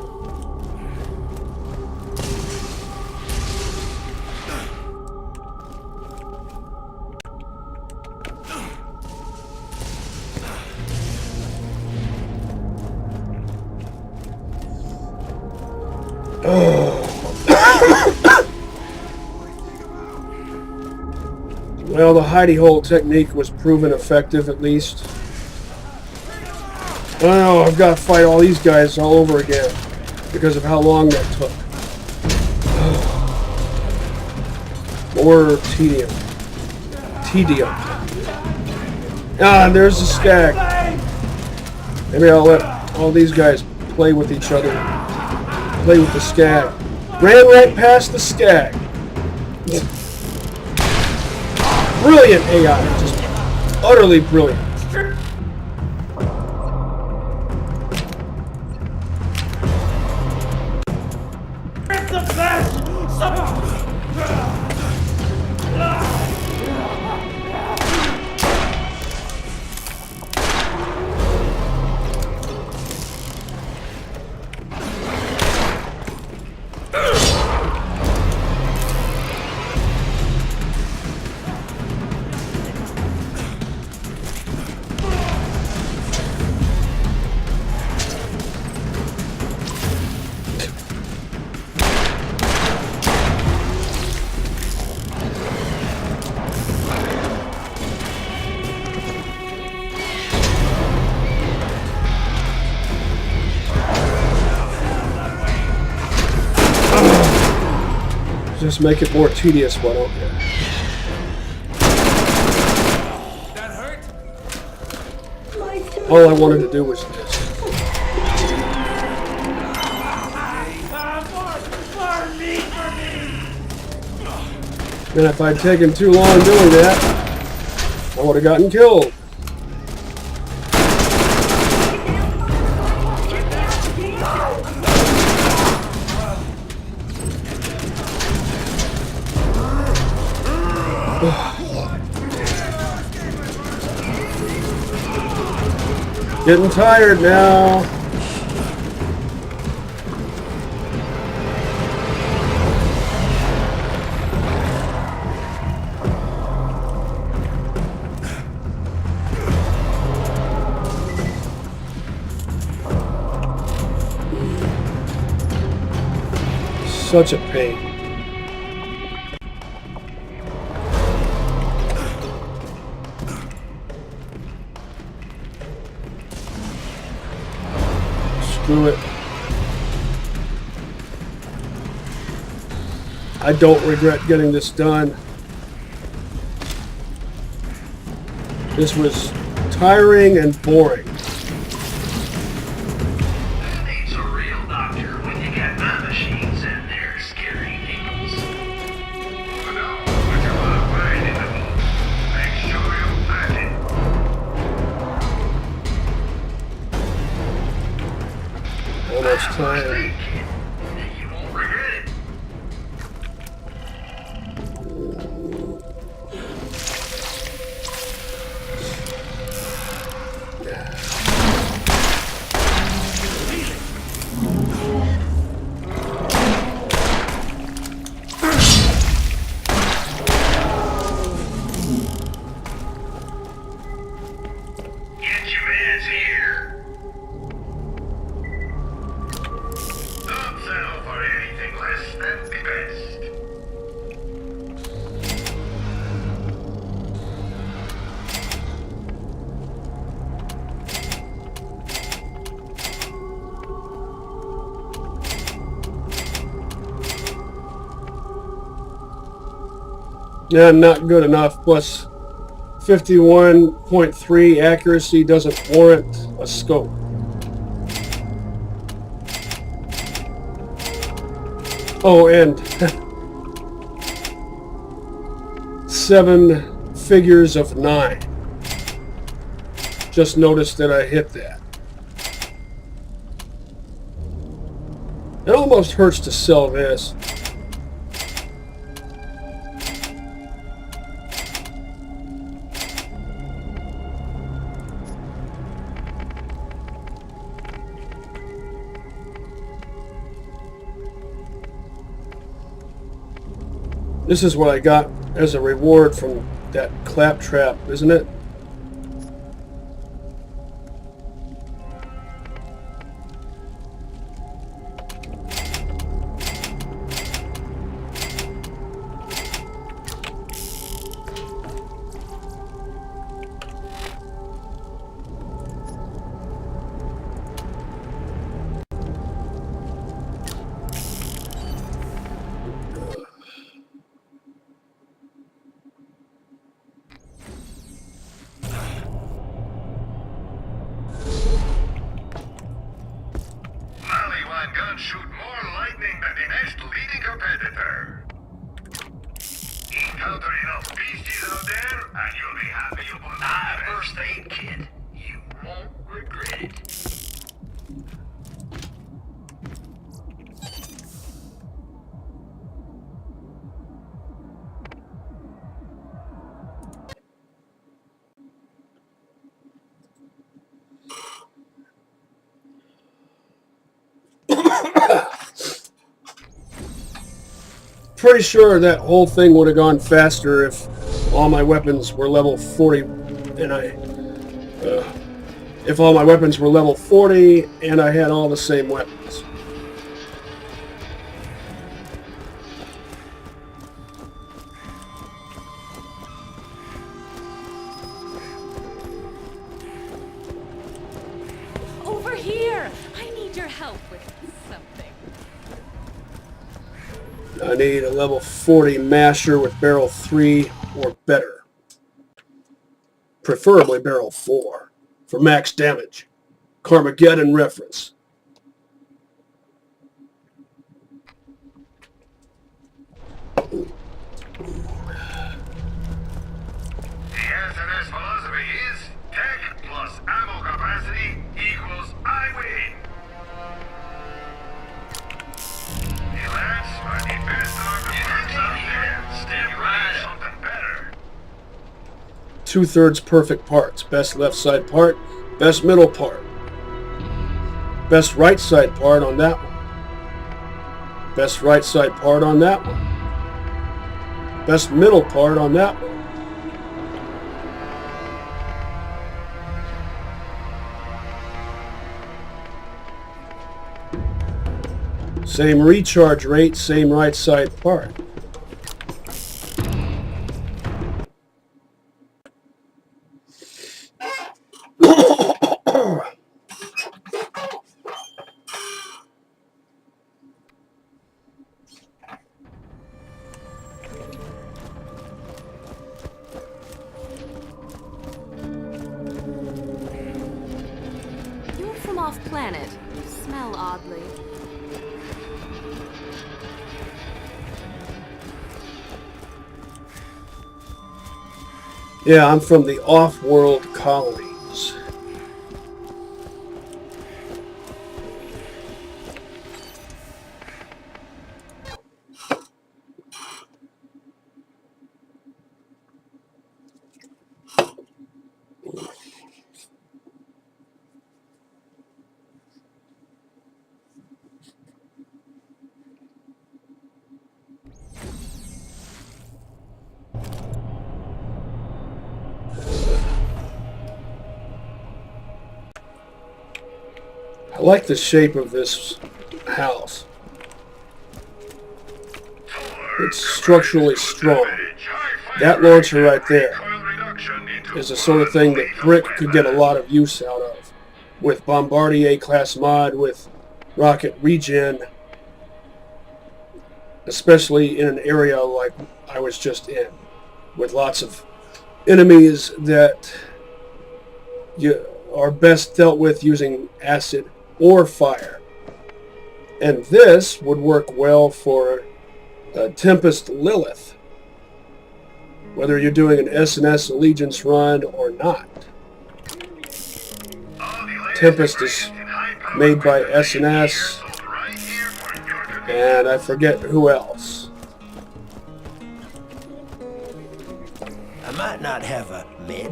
Well, the hidey hole technique was proven effective, at least. Oh, I've got to fight all these guys all over again because of how long that took. More tedium. Ah, there's the skag. Maybe I'll let all these guys play with each other. Play with the skag. Ran right past the skag. Brilliant AI. Just utterly brilliant. Just make it more tedious, why don't you? That hurt? All I wanted to do was this. And if I'd taken too long doing that, I would have gotten killed. Getting tired now. Such a pain. Screw it. I don't regret getting this done. This was tiring and boring. Needs a real doctor when you got my machines in there scaring peoples. I know what you want to find in the book. Make sure you find it. How much time? You won't regret it. Get your mans here. Don't settle for anything less than the best. Yeah, not good enough. Plus, 51.3 accuracy doesn't warrant a scope. Oh, and 7 figures of 9. Just noticed that I hit that. It almost hurts to sell this. This is what I got as a reward from that claptrap, isn't it? Gun shoot more lightning than the next leading competitor. Encounter enough beasties out there, and you'll be happy you bought a first aid kit. You won't regret it. Pretty sure that whole thing would have gone faster if all my weapons were level 40 and if all my weapons were level 40 and I had all the same weapons. Over here! I need your help with something. I need a level 40 masher with barrel 3 or better. Preferably barrel 4 for max damage. Carmageddon reference. The SNS philosophy is tech plus ammo capacity equals I win. The lads are the best architects out there. Step right up. Something better. 2/3 perfect parts. Best left side part. Best middle part. Best right side part on that one. Best right side part on that one. Best middle part on that one. Same recharge rate, same right side part. You're from off-planet. You smell oddly. Yeah, I'm from the off-world colonies. I like the shape of this house. It's structurally strong. That launcher right there is the sort of thing that Brick could get a lot of use out of. With Bombardier class mod, with rocket regen, especially in an area like I was just in, with lots of enemies that are best dealt with using acid or fire. And this would work well for Tempest Lilith, whether you're doing an S&S Allegiance run or not. Tempest is made by S&S, and I forget who else. I might not have a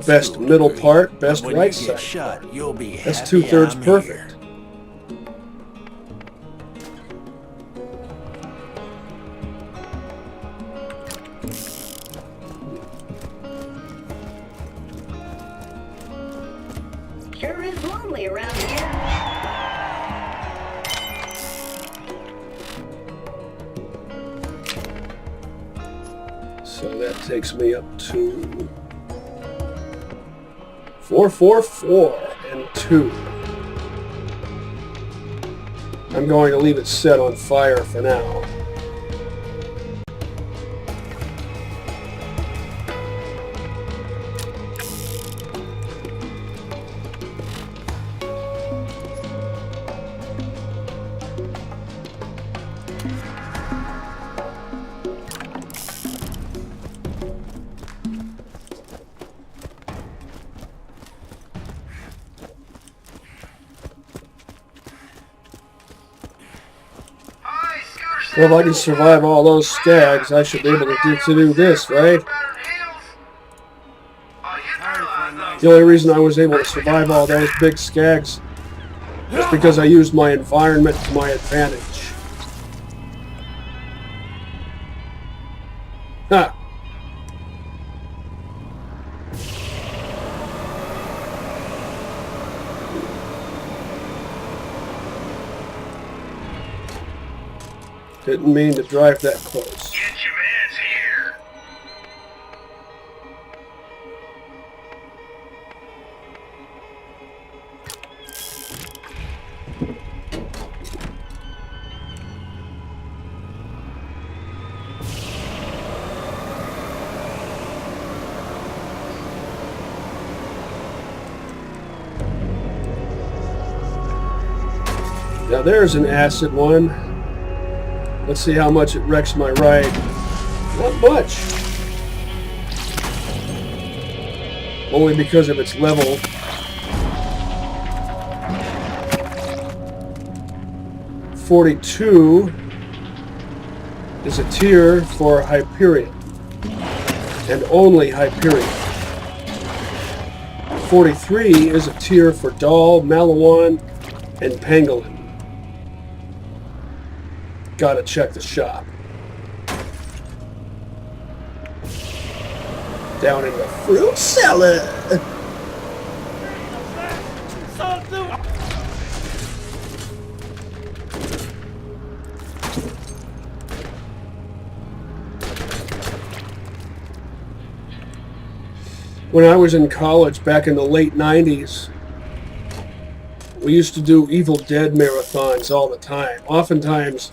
Best middle part, best when right you get side shot, part. you'll be That's happy 2/3 I'm perfect. here. Sure is lonely around here. So that takes me up to 444 and 2. I'm going to leave it set on fire for now. Well, if I can survive all those skags, I should be able to do this, right? The only reason I was able to survive all those big skags is because I used my environment to my advantage. Ha! Didn't mean to drive that close. Get your mans here. Now there's an acid one. Let's see how much it wrecks my ride. Not much. Only because of its level. .42 is a tier for Hyperion. And only Hyperion. 43 is a tier for Dahl, Malawan, and Pangolin. Gotta check the shop. Down in the fruit cellar. When I was in college back in the late 90s, we used to do Evil Dead marathons all the time. Oftentimes,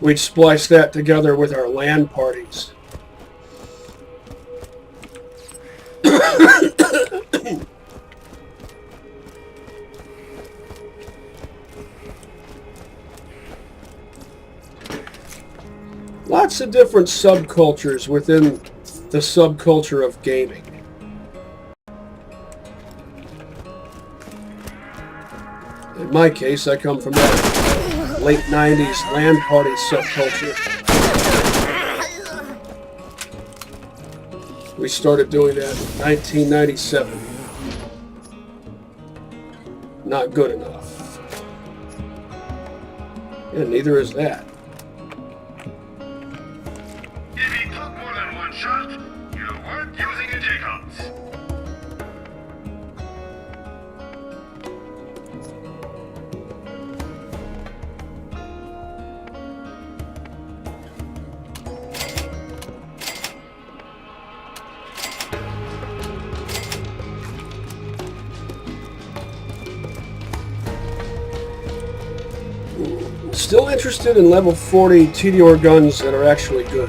we'd splice that together with our LAN parties. Lots of different subcultures within the subculture of gaming. In my case, I come from that late 90s LAN party subculture. We started doing that in 1997. Not good enough. And neither is that. If he took more than one shot, you weren't using a Jacobs. Still interested in level 40 Tediore guns that are actually good.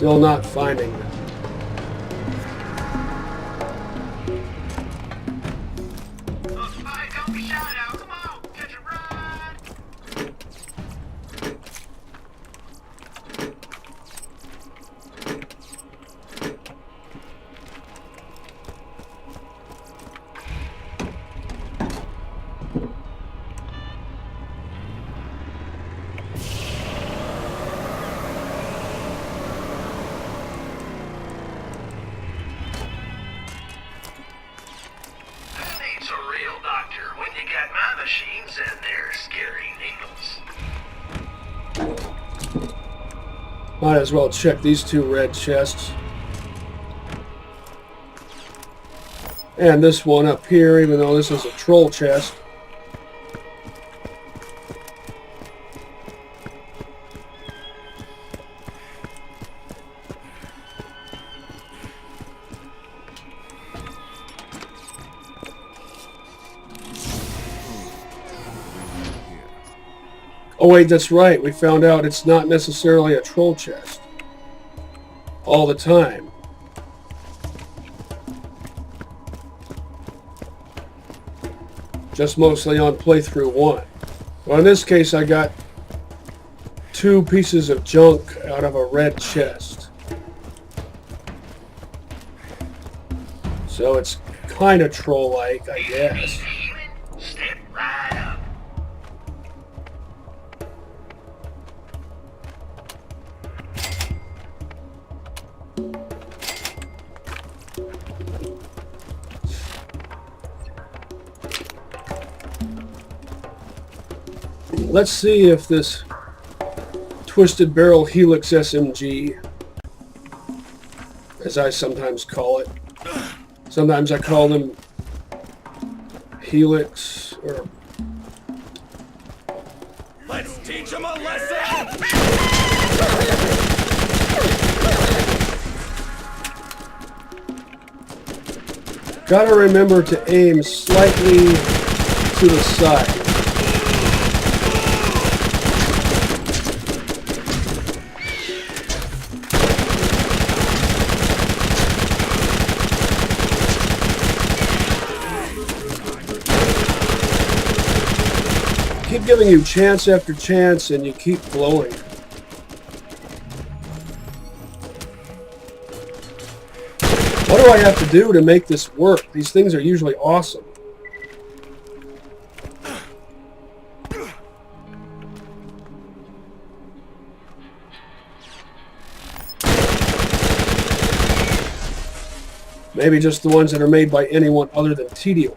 Still not finding them. Don't be shy now. Come on, catch a ride. A real doctor when you got my machines and their scary needles. Might as well check these two red chests. And this one up here, even though this is a troll chest. Oh wait, that's right. We found out it's not necessarily a troll chest. All the time. Just mostly on Playthru 1. Well, in this case, I got 2 pieces of junk out of a red chest. So it's kind of troll-like, I guess. Step right up. Let's see if this Twisted Barrel Helix SMG, as I sometimes call it, sometimes I call them Helix, or Let's teach him a lesson! gotta remember to aim slightly to the side. Keep giving you chance after chance, and you keep blowing. What do I have to do to make this work? These things are usually awesome. Maybe just the ones that are made by anyone other than Tediore.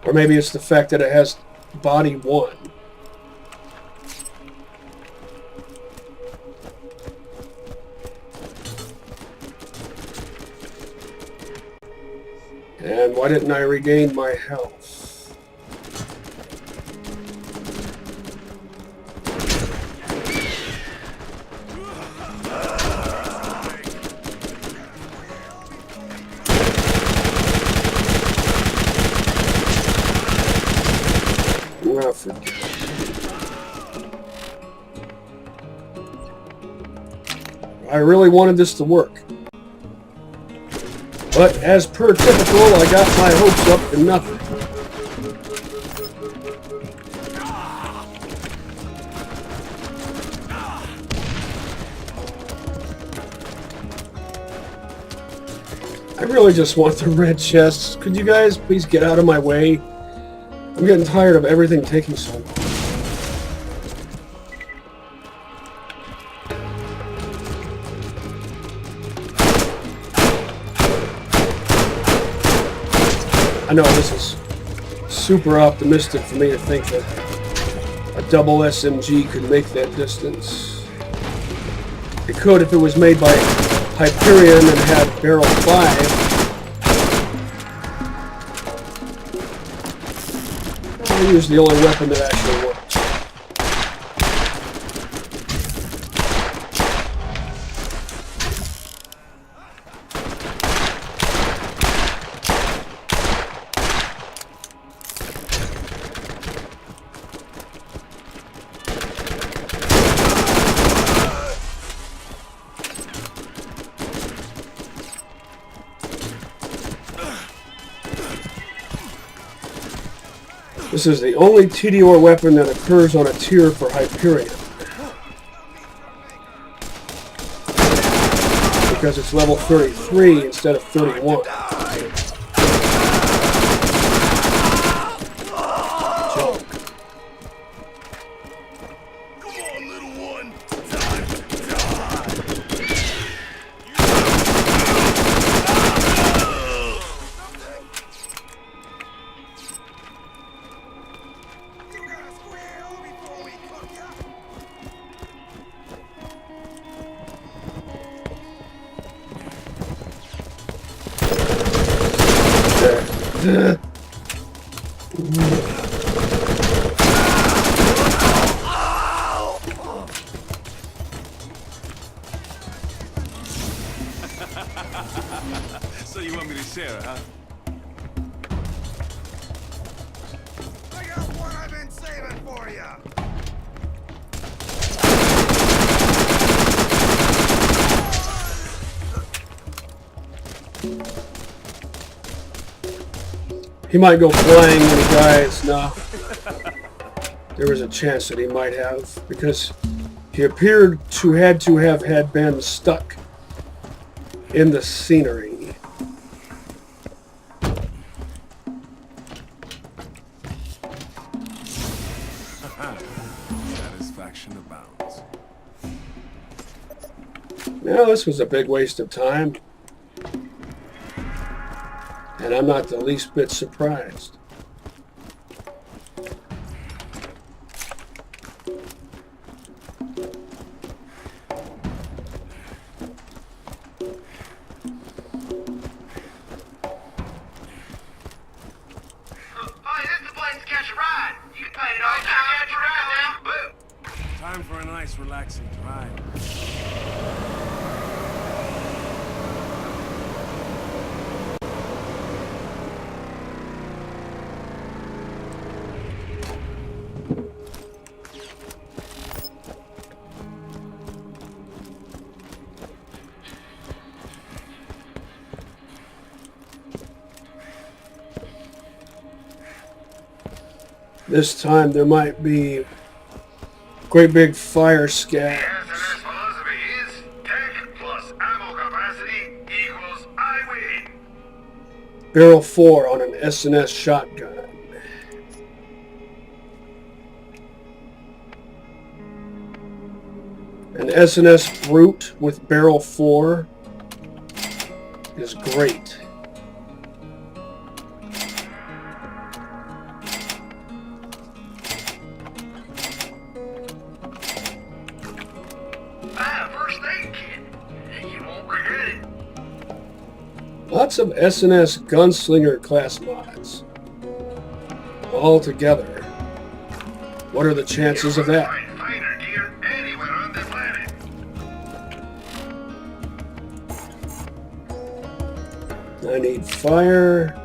Or maybe it's the fact that it has body 1. And why didn't I regain my health? Oh, forget it. I really wanted this to work. But as per typical, I got my hopes up for nothing. I really just want the red chests. Could you guys please get out of my way? I'm getting tired of everything taking so long. I know this is super optimistic for me to think that a double SMG could make that distance. It could if it was made by Hyperion and had barrel 5. I use the only weapon that actually works. This is the only Tediore weapon that occurs on a tier for Hyperion. Because it's level 33 instead of 31. So you want me to share, huh? I got what I've been saving for you. He might go flying when he dies. No. There was a chance that he might have, because he appeared to have had been stuck in the scenery. Satisfaction abounds. Now, this was a big waste of time. And I'm not the least bit surprised. Time for a nice, relaxing drive. This time there might be great big fire scabs. SNS philosophy is tech plus ammo capacity equals I win. Barrel 4 on an SNS shotgun. An SNS Brute with Barrel 4 is great. First aid kit. You won't regret it. Lots of SNS Gunslinger class mods. All together. What are the chances of that? Find finer gear anywhere on the planet. I need fire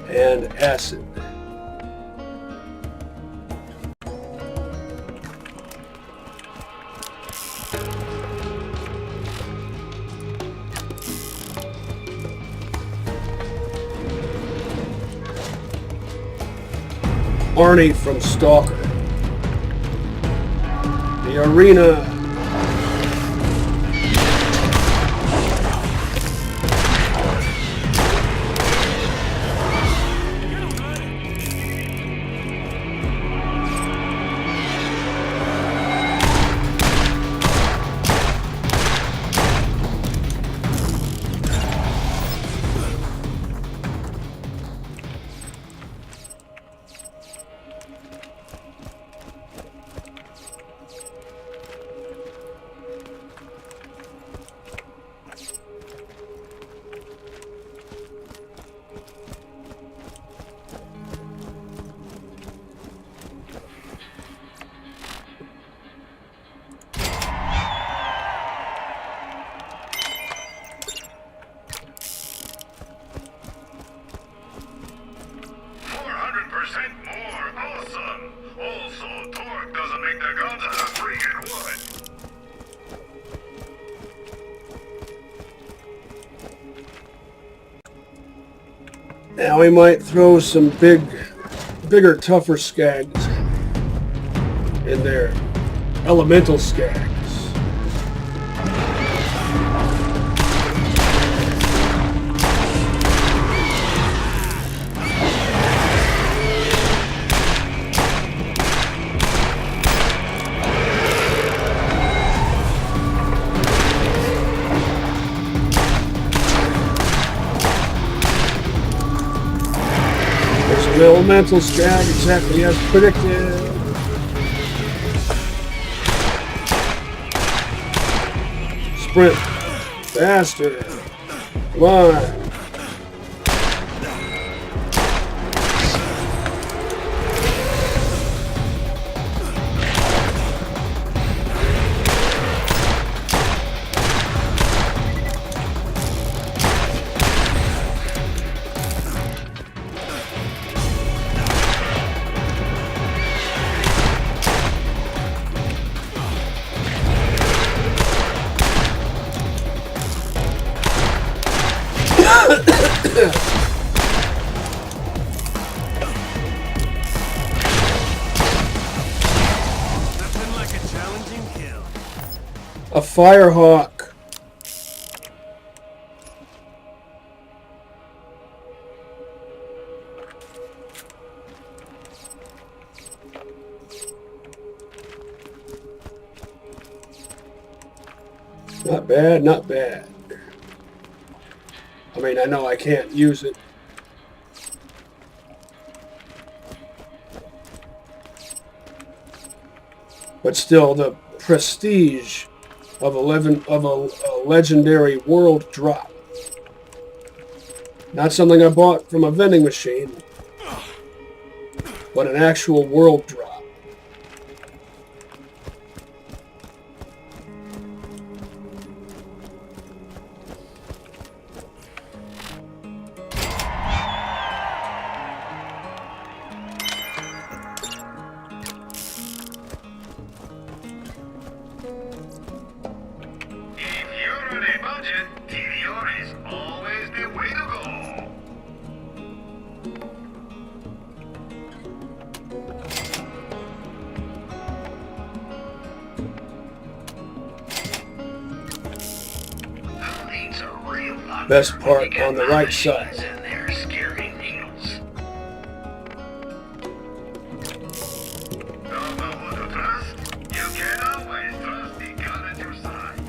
and acid. Arnie from Stalker. The arena. Now we might throw some bigger, tougher skags in there. Elemental skags. Elemental skag, exactly as predicted. Sprint. Faster. Come on. Nothing like a challenging kill. A firehawk. Not bad, not bad. I mean, I know I can't use it. But still, the prestige of a legendary world drop. Not something I bought from a vending machine, but an actual world drop. If you're on a budget, Tediore is always the way to go. Who needs a real doctor Best when part you get on the right machines side. in there scaring needles? Don't know who to trust? You can always trust the gun at your side.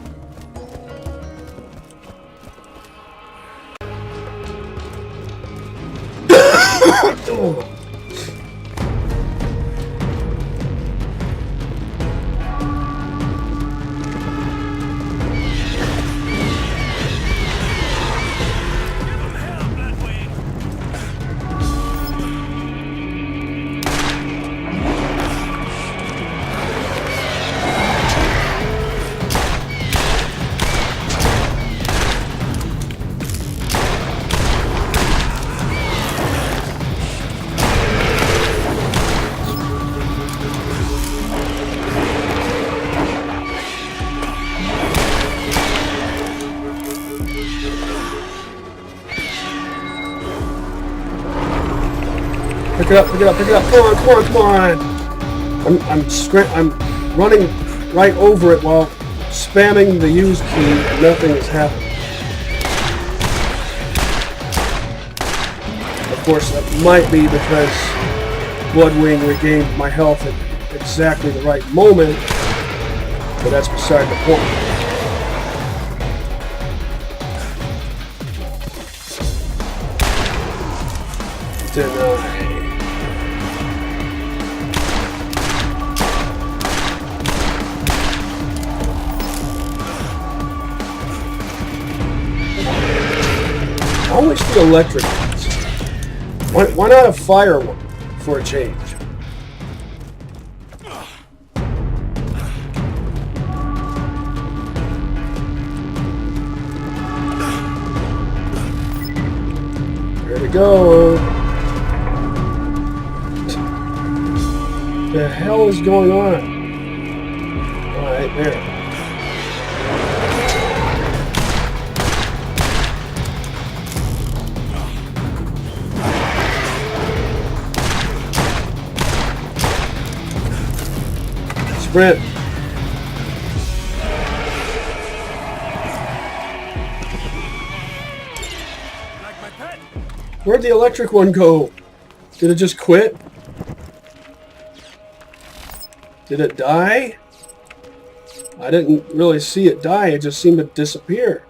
Oh. Pick it up, pick it up, pick it up. Come on, come on, come on. I'm running right over it while spamming the use key and nothing is happening. Of course, that might be because Bloodwing regained my health at exactly the right moment, but that's beside the point. Deny. Always the electric ones. Why not a fire one for a change? There to go. The hell is going on? Alright, there. sprint. Like my pet? Where'd the electric one go? Did it just quit? Did it die? I didn't really see it die. It just seemed to disappear.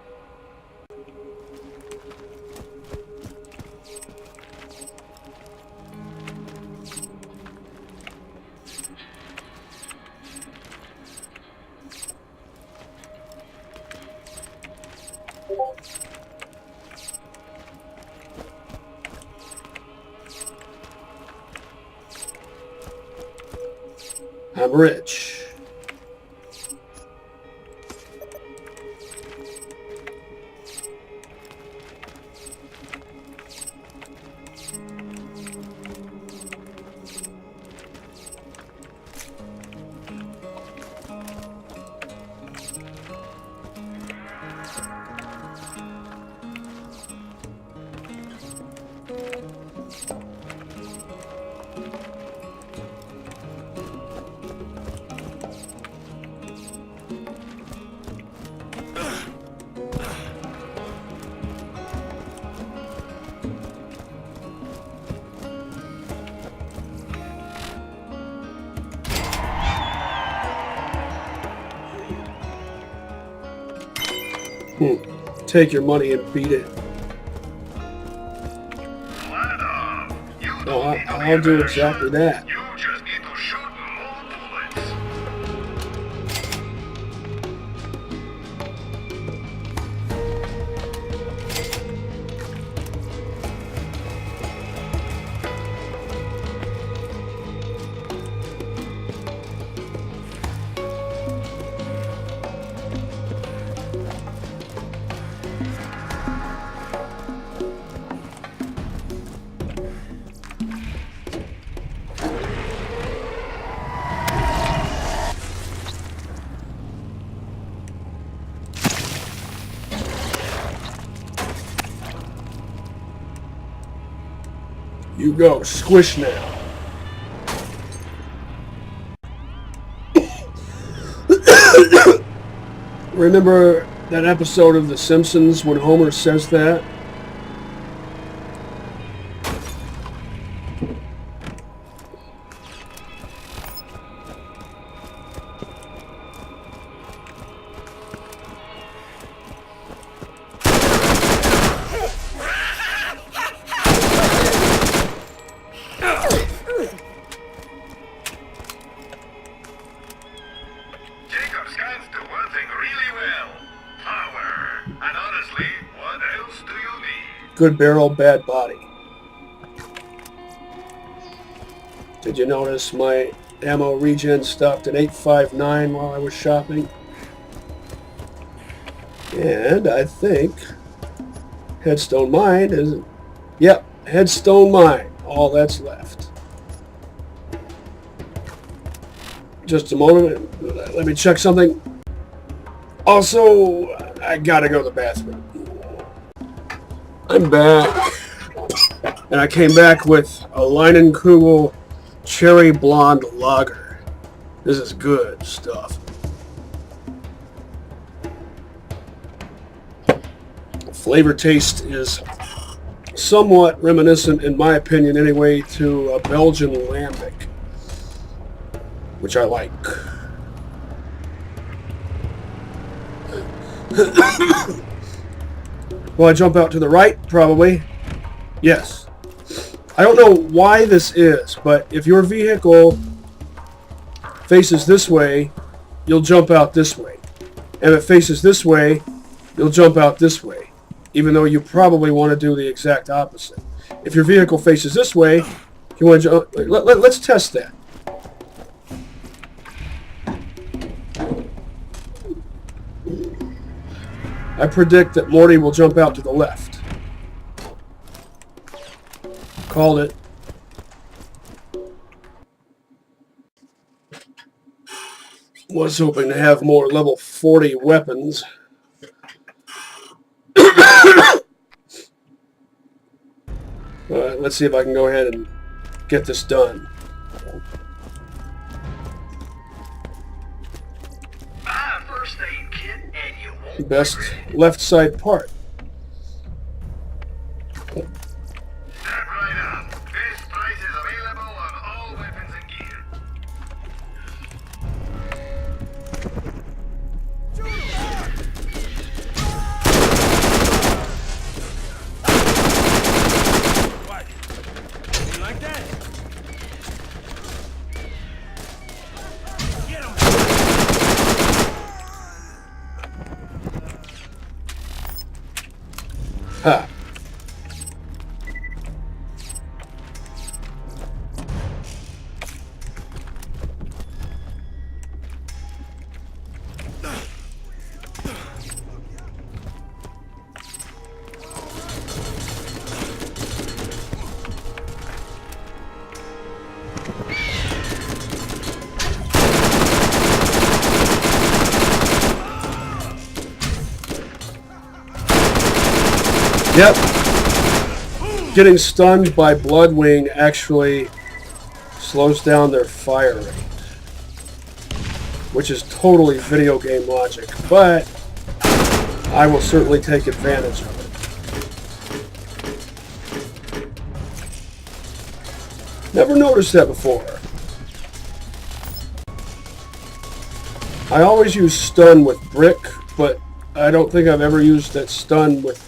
I'm rich. Take your money and beat it. No, I'll do exactly that. You just need to shoot more bullets. You go, squish now. Remember that episode of The Simpsons when Homer says that? Good barrel, bad body. Did you notice my ammo regen stopped at 859 while I was shopping? And I think Headstone Mine is... Yep, Headstone Mine. All that's left. Just a moment. Let me check something. Also, I gotta go to the bathroom. I'm back, and I came back with a Leinenkugel Cherry Blonde Lager. This is good stuff. Flavor taste is somewhat reminiscent, in my opinion anyway, to a Belgian Lambic, which I like. Will I jump out to the right? Probably. Yes. I don't know why this is, but if your vehicle faces this way, you'll jump out this way. And if it faces this way, you'll jump out this way. Even though you probably want to do the exact opposite. If your vehicle faces this way, you want to jump... Let's test that. I predict that Morty will jump out to the left. Called it. Was hoping to have more level 40 weapons. Let's see if I can go ahead and get this done. Best left side part. Step right up. This price is available on all weapons and gear. What? You like that? Get him! Ha. Yep. Getting stunned by Bloodwing actually slows down their fire rate, which is totally video game logic, but I will certainly take advantage of it. Never noticed that before. I always use stun with Brick, but I don't think I've ever used that stun with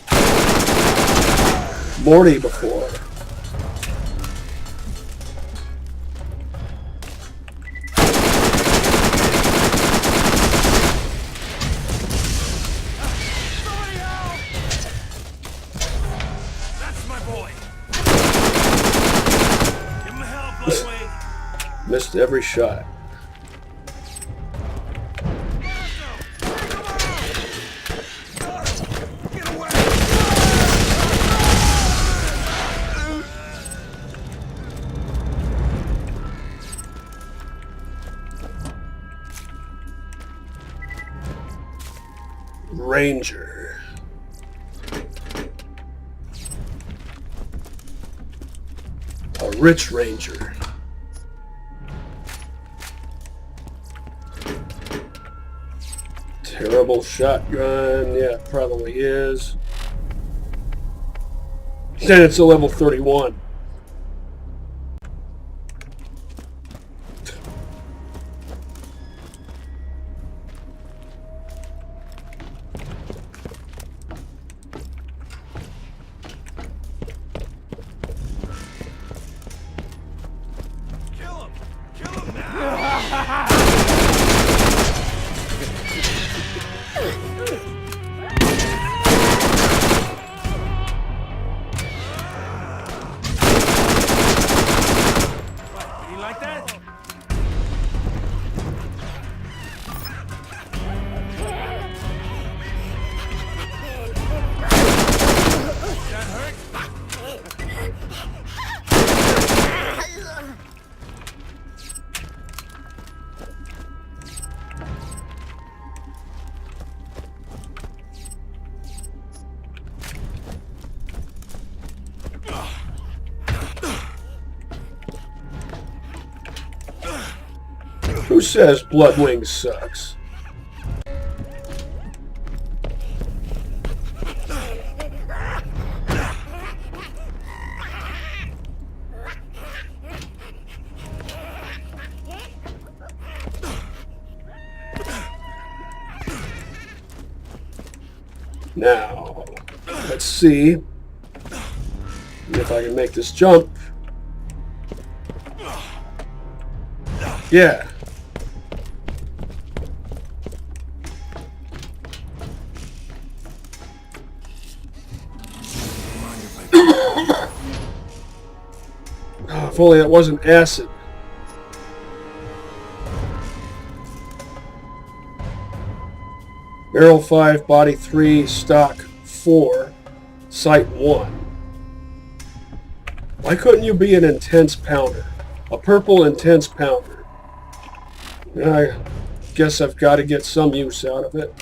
Mordy before. That's my boy. Give him hell, Bloodwing. Missed every shot. Ranger. A rich ranger. Terrible shotgun. Yeah, it probably is. And it's a level 31. You like that? That hurt? Who says Bloodwing sucks? Now, let's see if I can make this jump. Yeah. Oh, if only that wasn't acid. Barrel 5, body 3, stock 4, sight 1. Why couldn't you be an intense pounder? A purple intense pounder. I guess I've got to get some use out of it.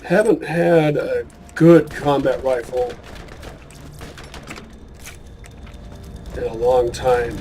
Haven't had a good combat rifle in a long time.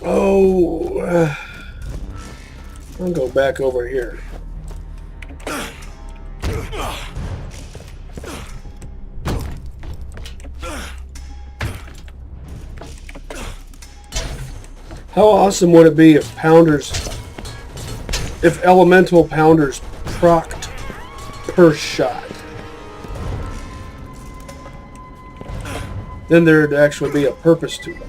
Oh, I'll go back over here. How awesome would it be if elemental pounders procced per shot? Then there'd actually be a purpose to them.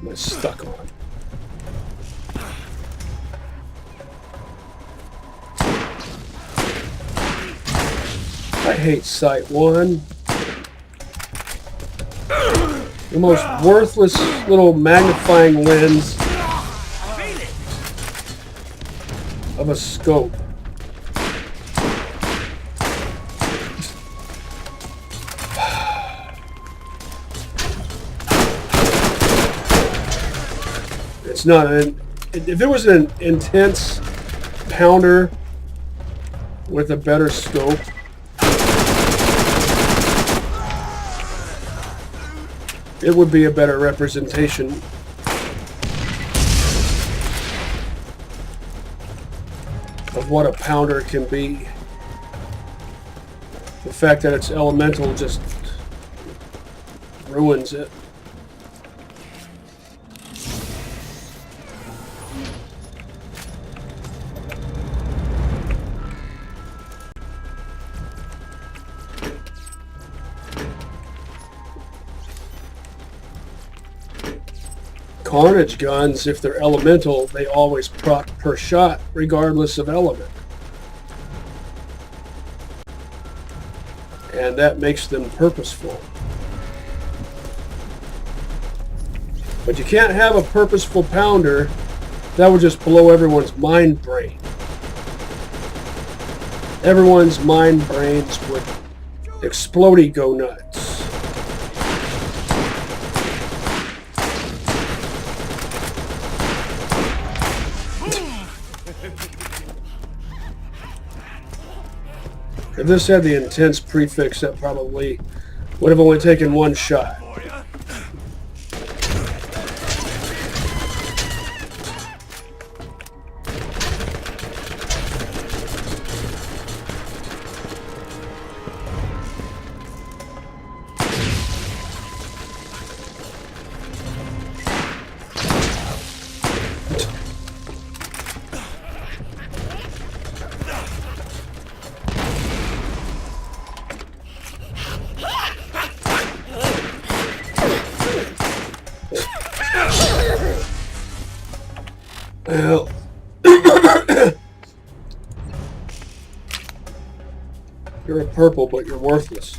I'm stuck on. I hate Sight 1. The most worthless little magnifying lens of a scope. It's not an... If it was an intense pounder with a better scope, it would be a better representation of what a pounder can be. The fact that it's elemental just ruins it. Carnage guns, if they're elemental, they always proc per shot, regardless of element. And that makes them purposeful. But you can't have a purposeful pounder. That would just blow everyone's mind brain. Everyone's mind brains would explodey go nuts. If this had the intense prefix, that probably would have only taken one shot. Well, you're a purple, but you're worthless.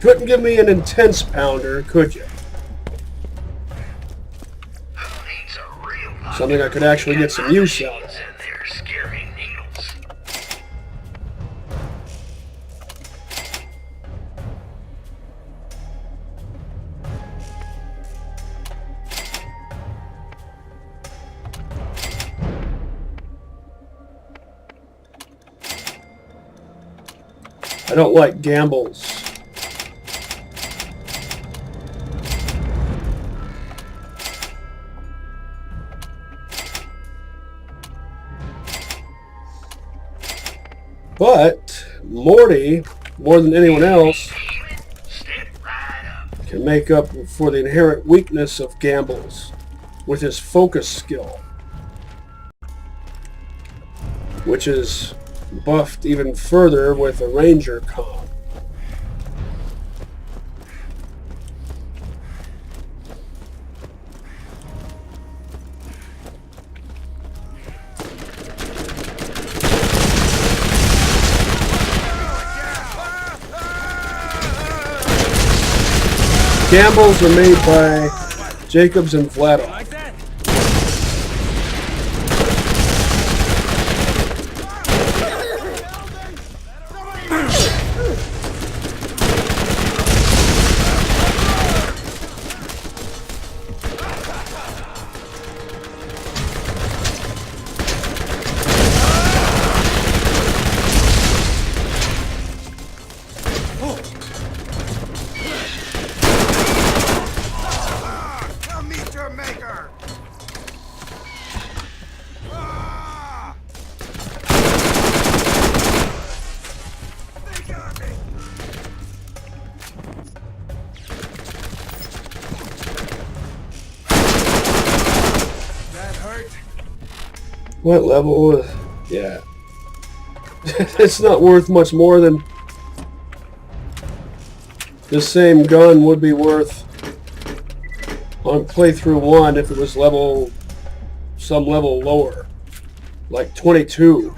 Couldn't give me an intense pounder, could you? Something I could actually get some use out of. I don't like gambles. But Mordy, more than anyone else, can make up for the inherent weakness of Gamble's with his focus skill, which is buffed even further with a Ranger comp. Gambles are made by Jacobs and Vlado. What level? Yeah. It's not worth much more than this same gun would be worth on Playthru-1 if it was some level lower, like 22.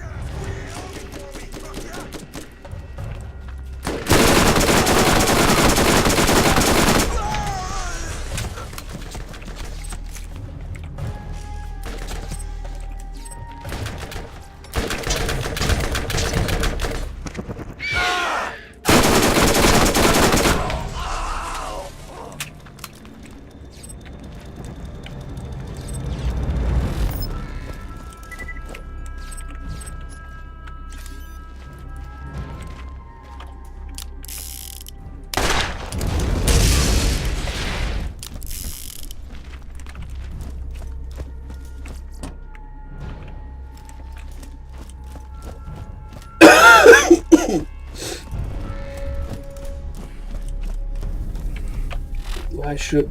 I should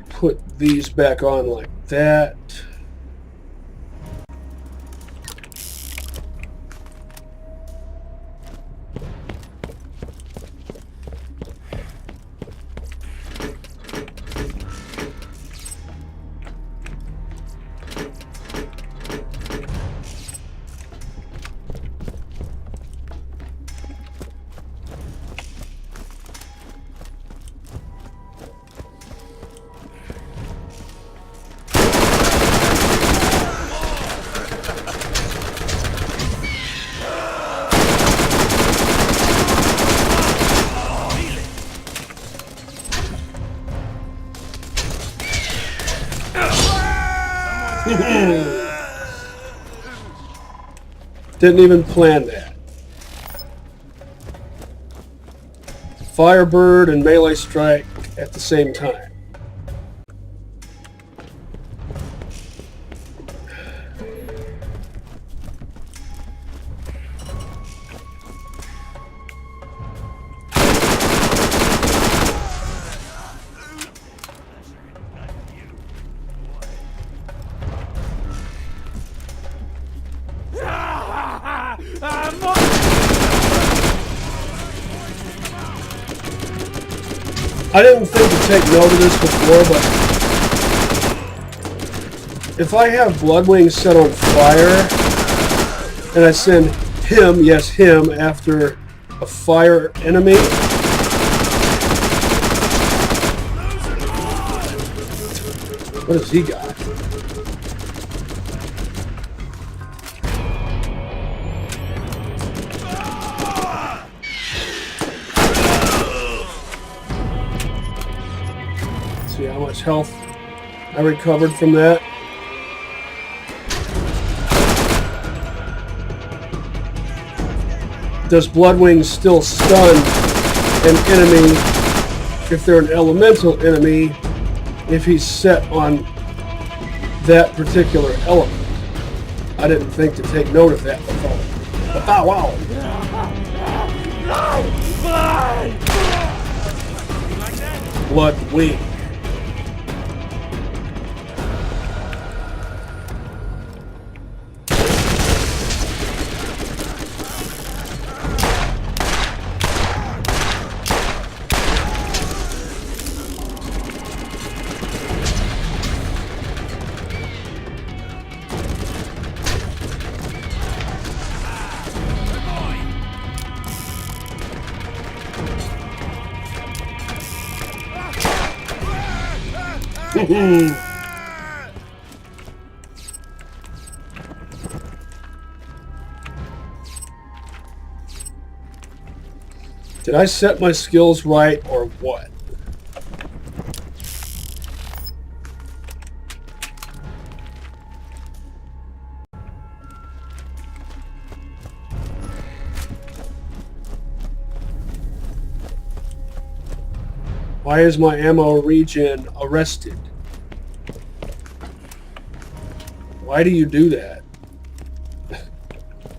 put these back on like that. Didn't even plan that. Firebird and melee strike at the same time. I didn't think to take note of this before, but if I have Bloodwing set on fire and I send him, yes him, after a fire enemy, what has he got? See how much health I recovered from that. Does Bloodwing still stun an enemy if they're an elemental enemy if he's set on that particular element? I didn't think to take note of that before. But, oh, wow. blood wing. Did I set my skills right or what? Why is my ammo regen arrested? Why do you do that?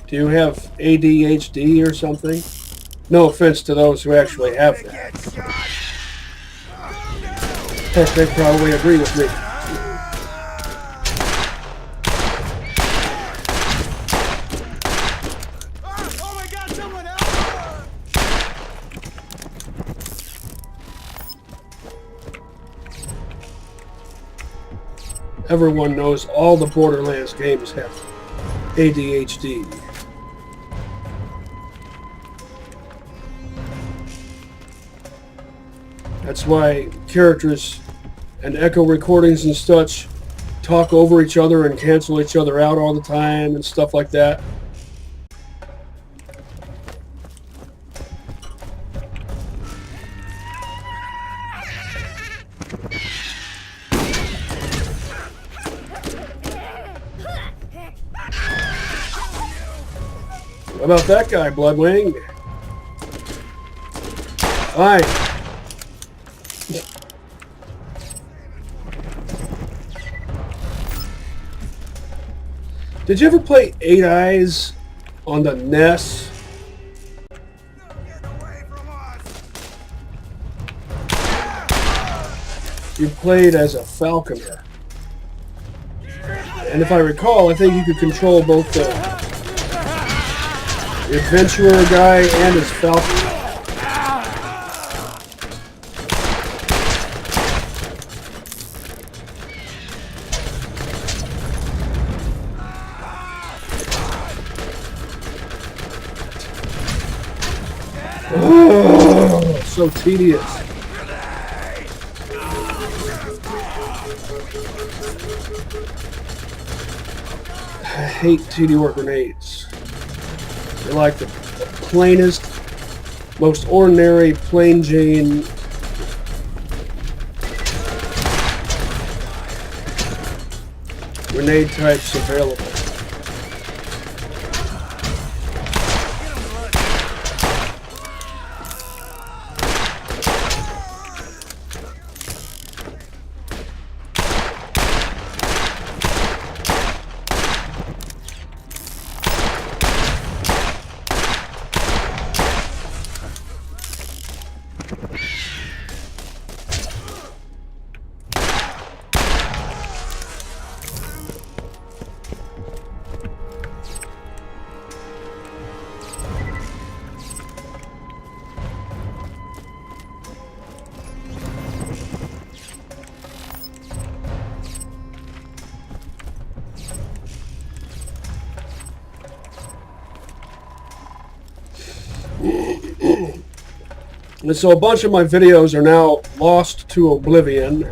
Do you have ADHD or something? No offense to those who actually have that. Heck, they probably agree with me. Oh my God, someone else! Everyone knows all the Borderlands games have ADHD. That's why characters and echo recordings and such talk over each other and cancel each other out all the time and stuff like that. What about that guy, Bloodwing? Fine. Did you ever play 8 Eyes on the NES? You played as a falconer. And if I recall, I think you could control both the adventurer guy and his falcon. Oh, so tedious. I hate Tediore grenades. They're like the plainest, most ordinary, plain Jane grenade types available. And so a bunch of my videos are now lost to oblivion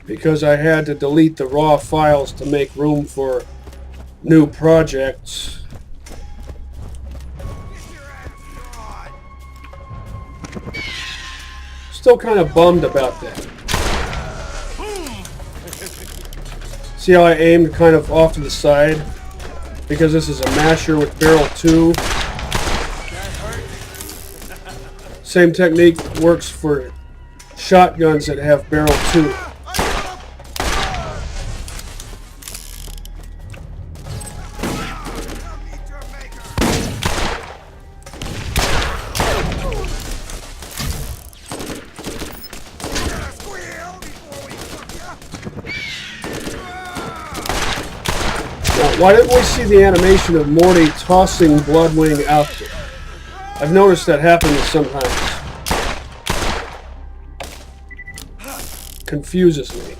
because I had to delete the raw files to make room for new projects. Still kind of bummed about that. See how I aimed kind of off to the side? Because this is a masher with barrel 2. Same technique works for shotguns that have barrel 2. Why didn't we see the animation of Morty tossing Bloodwing out there? I've noticed that happens sometimes. Confuses me.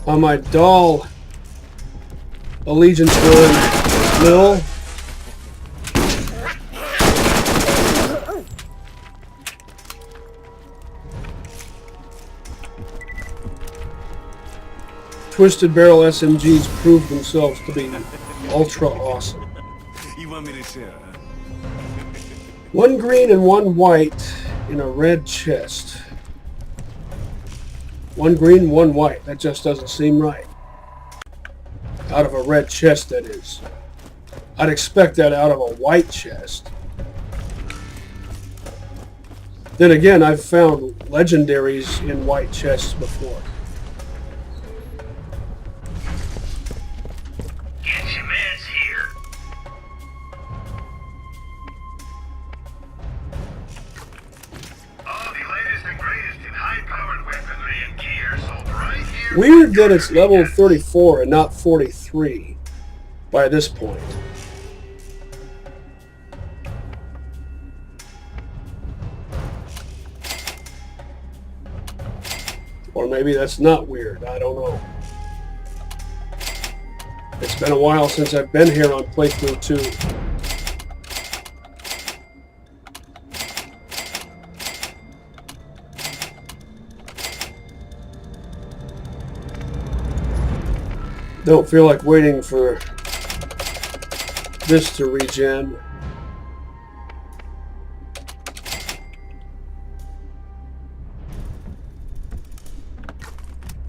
On my doll allegiance one, Mill. Twisted Barrel SMGs proved themselves to be ultra awesome. You want me to share, huh? One green and one white in a red chest. One green, one white. That just doesn't seem right. Out of a red chest, that is. I'd expect that out of a white chest. Then again, I've found legendaries in white chests before. Get your meds here. All the latest and greatest in high-powered weaponry and gear sold right here. Weird that it's level 34 and not 43 by this point. Or maybe that's not weird. I don't know. It's been a while since I've been here on Playthru-2. Don't feel like waiting for this to regen.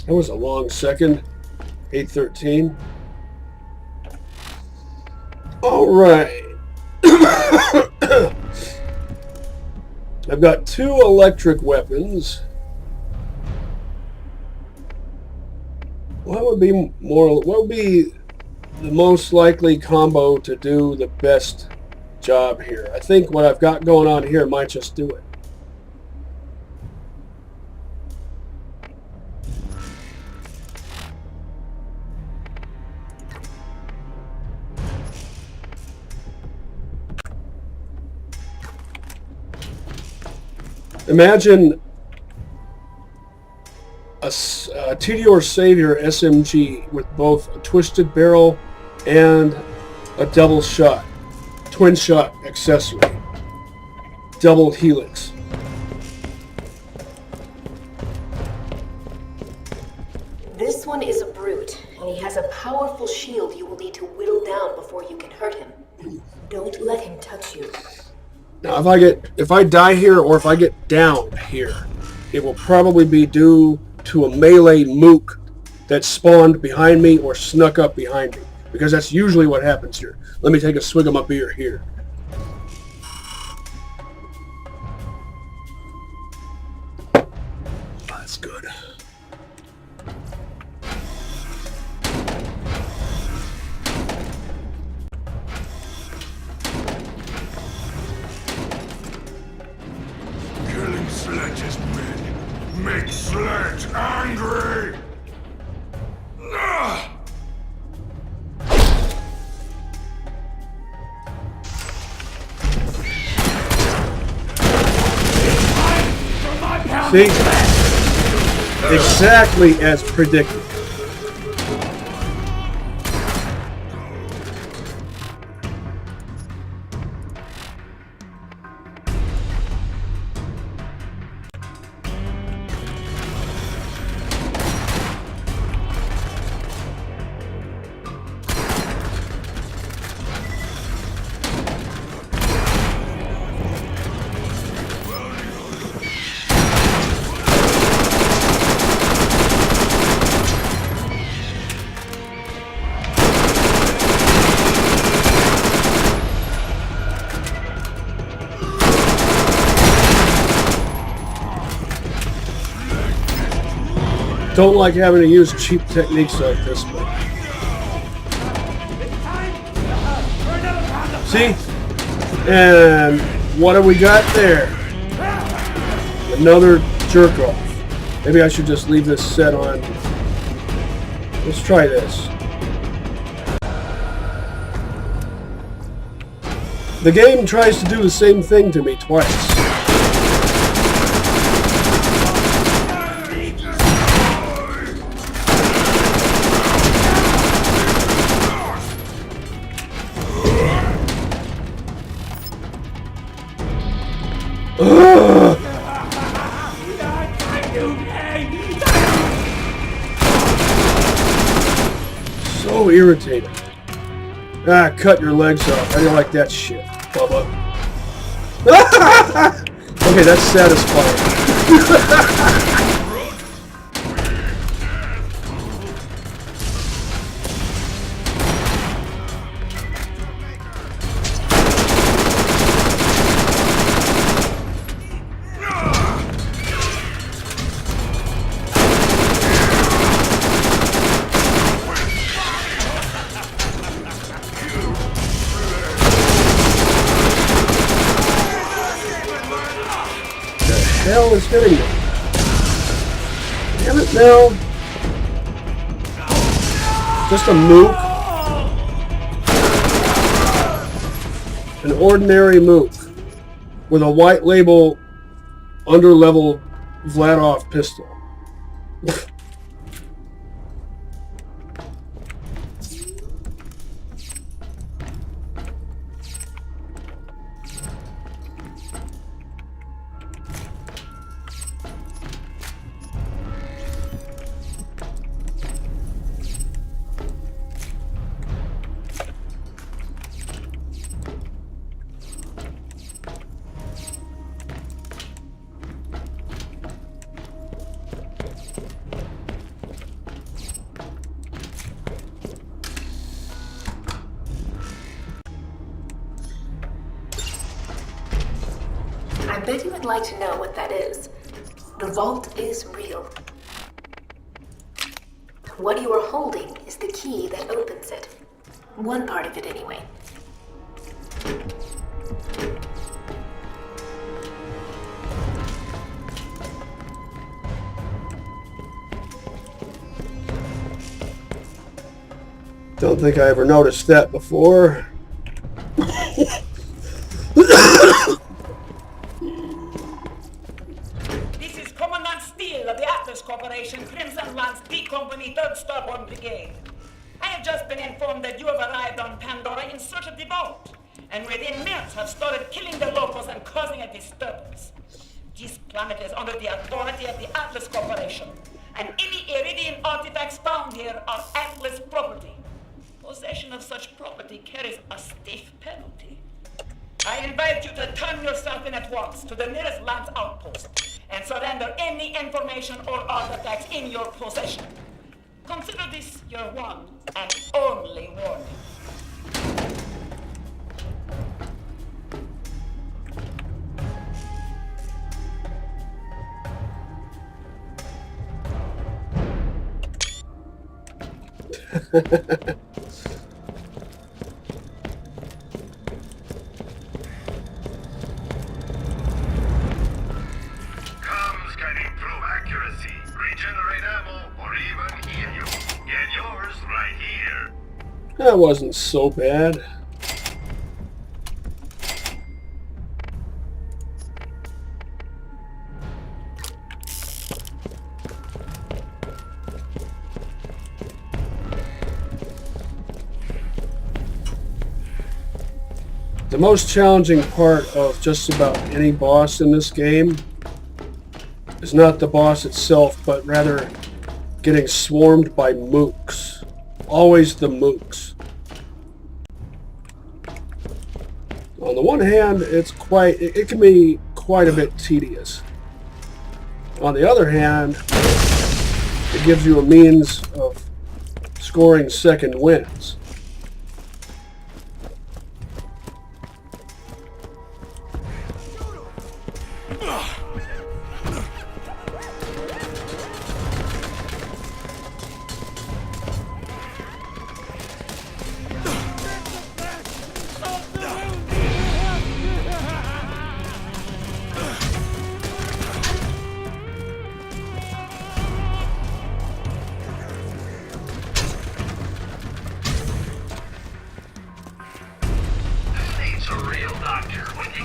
That was a long second. 8:13. All right. I've got 2 electric weapons. What would be the most likely combo to do the best job here? I think what I've got going on here might just do it. Imagine a Tediore Savior SMG with both a twisted barrel and a double shot, twin shot accessory, double helix. This one is a brute, and he has a powerful shield you will need to whittle down before you can hurt him. Don't let him touch you. Now, if I die here or if I get down here, it will probably be due to a melee mook that spawned behind me or snuck up behind me, because that's usually what happens here. Let me take a swig of my beer here. That's good. Killing Sledge's men makes Sledge angry! Ah! See? Exactly as predicted. Don't like having to use cheap techniques like this, but... See? And what have we got there? Another jerk off. Maybe I should just leave this set on. Let's try this. The game tries to do the same thing to me twice. So irritating. Ah, cut your legs off. How do you like that shit, Bubba? Okay, that's satisfying. Hell is hitting me. Damn it, now. Just a mook. An ordinary mook with a white label under-level Vladov pistol. I bet you would like to know what that is. The vault is real. What you are holding is the key that opens it. One part of it, anyway. Don't think I ever noticed that before. This is Commandant Steele of the Atlas Corporation, Crimson Lance D Company, 3rd Starborn Brigade. I have just been informed that you have arrived on Pandora in search of the vault, and within minutes have started killing the locals and causing a disturbance. This planet is under the authority of the Atlas Corporation, and any Iridian artifacts found here are Atlas property. Possession of such property carries a stiff penalty. I invite you to turn yourself in at once to the nearest Lance outpost and surrender any information or artifacts in your possession. Consider this your one and only warning. Comms can improve accuracy, regenerate ammo, or even heal you. Get yours right here. That wasn't so bad. The most challenging part of just about any boss in this game is not the boss itself, but rather getting swarmed by mooks. Always the mooks. On the one hand, it can be quite a bit tedious. On the other hand, it gives you a means of scoring second wins.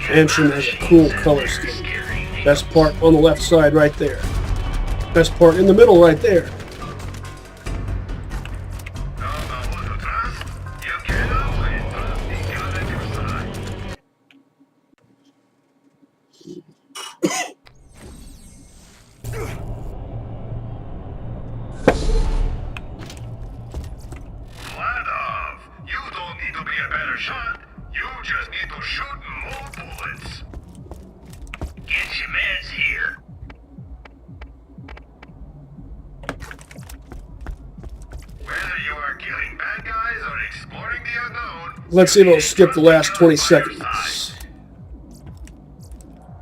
Mansion has a cool color scheme. Best part on the left side right there. Best part in the middle right there. Let's see if it'll skip the last 20 seconds.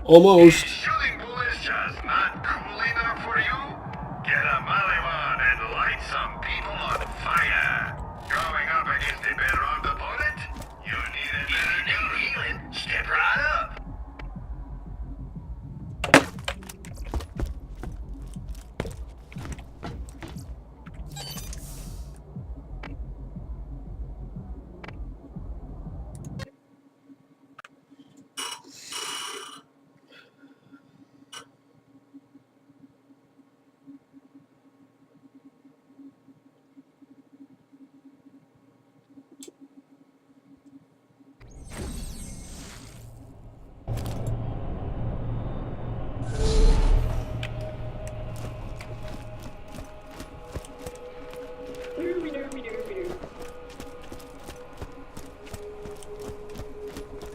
Almost. Shooting bullets just not cool enough for you? Get a Maliwan and light some people on fire. Going up against a bedrock opponent? You need a better healing. Step right up.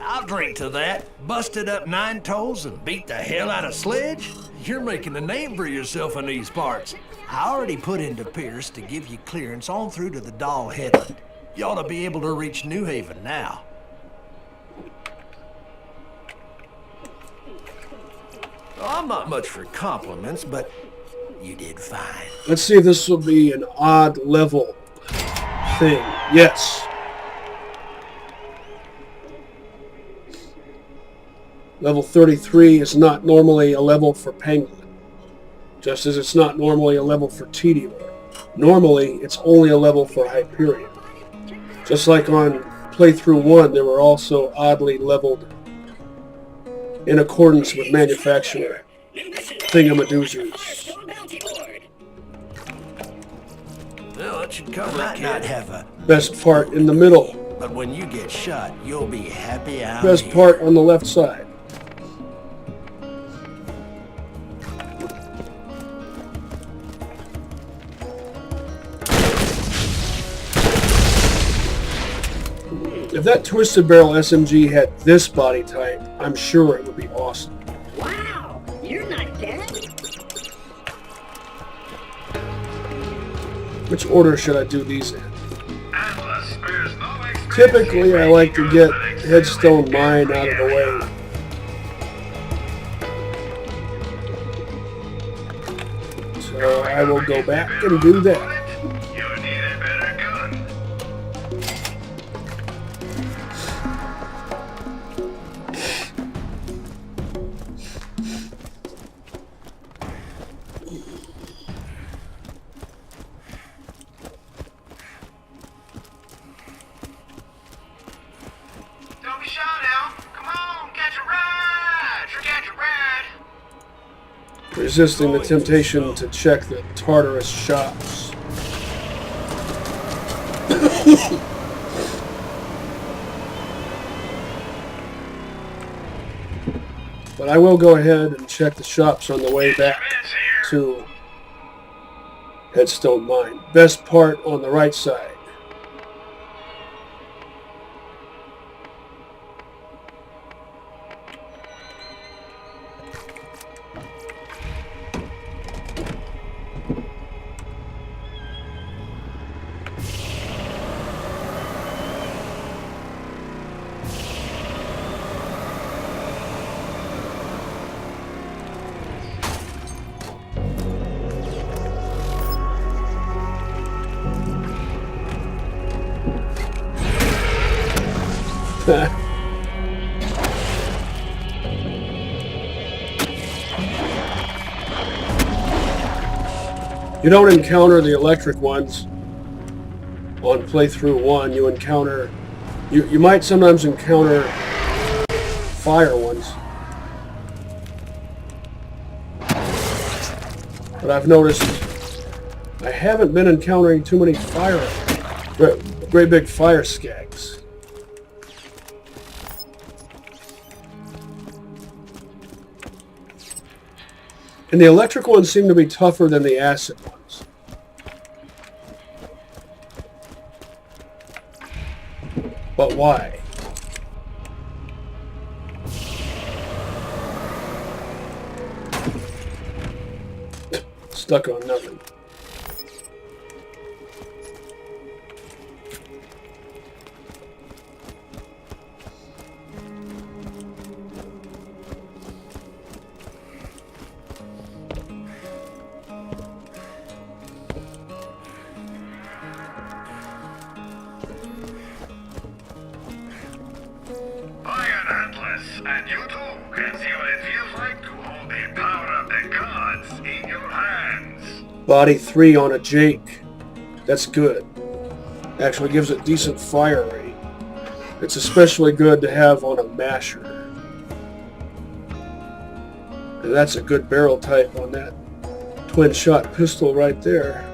I'll drink to that. Busted up 9 toes and beat the hell out of Sledge? You're making a name for yourself in these parts. I already put into Pierce to give you clearance on through to the Doll Headland. You ought to be able to reach New Haven now. Well, I'm not much for compliments, but you did fine. Let's see if this will be an odd level thing. Yes. Level 33 is not normally a level for Penguin, just as it's not normally a level for Tediore. Normally, it's only a level for Hyperion. Just like on Playthru-1, they were also oddly leveled in accordance with manufacturer thingamadoozers. Well, it should cover it, not have a Best part in the middle. but when you get shot, you'll be happy I'm Best here. part on the left side. If that Twisted Barrel SMG had this body type, I'm sure it would be awesome. Wow, you're not dead? Which order should I do these in? Typically, I like to get Headstone Mine out of the way. So I will go back and do that. Don't be shy now. Come on, catch a ride. Sure, catch a ride. Resisting the temptation to check the Tartarus shops. But I will go ahead and check the shops on the way back to Headstone Mine. Best part on the right side. You don't encounter the electric ones on Playthru-1. You encounter... You might sometimes encounter fire ones. But I've noticed I haven't been encountering too many great big fire skags. And the electric ones seem to be tougher than the acid ones. But why? Stuck on nothing. And you too can see what it feels like to hold the power of the gods in your hands. Body 3 on a Jake. That's good. Actually gives it decent fire rate. It's especially good to have on a masher. And that's a good barrel type on that twin shot pistol right there.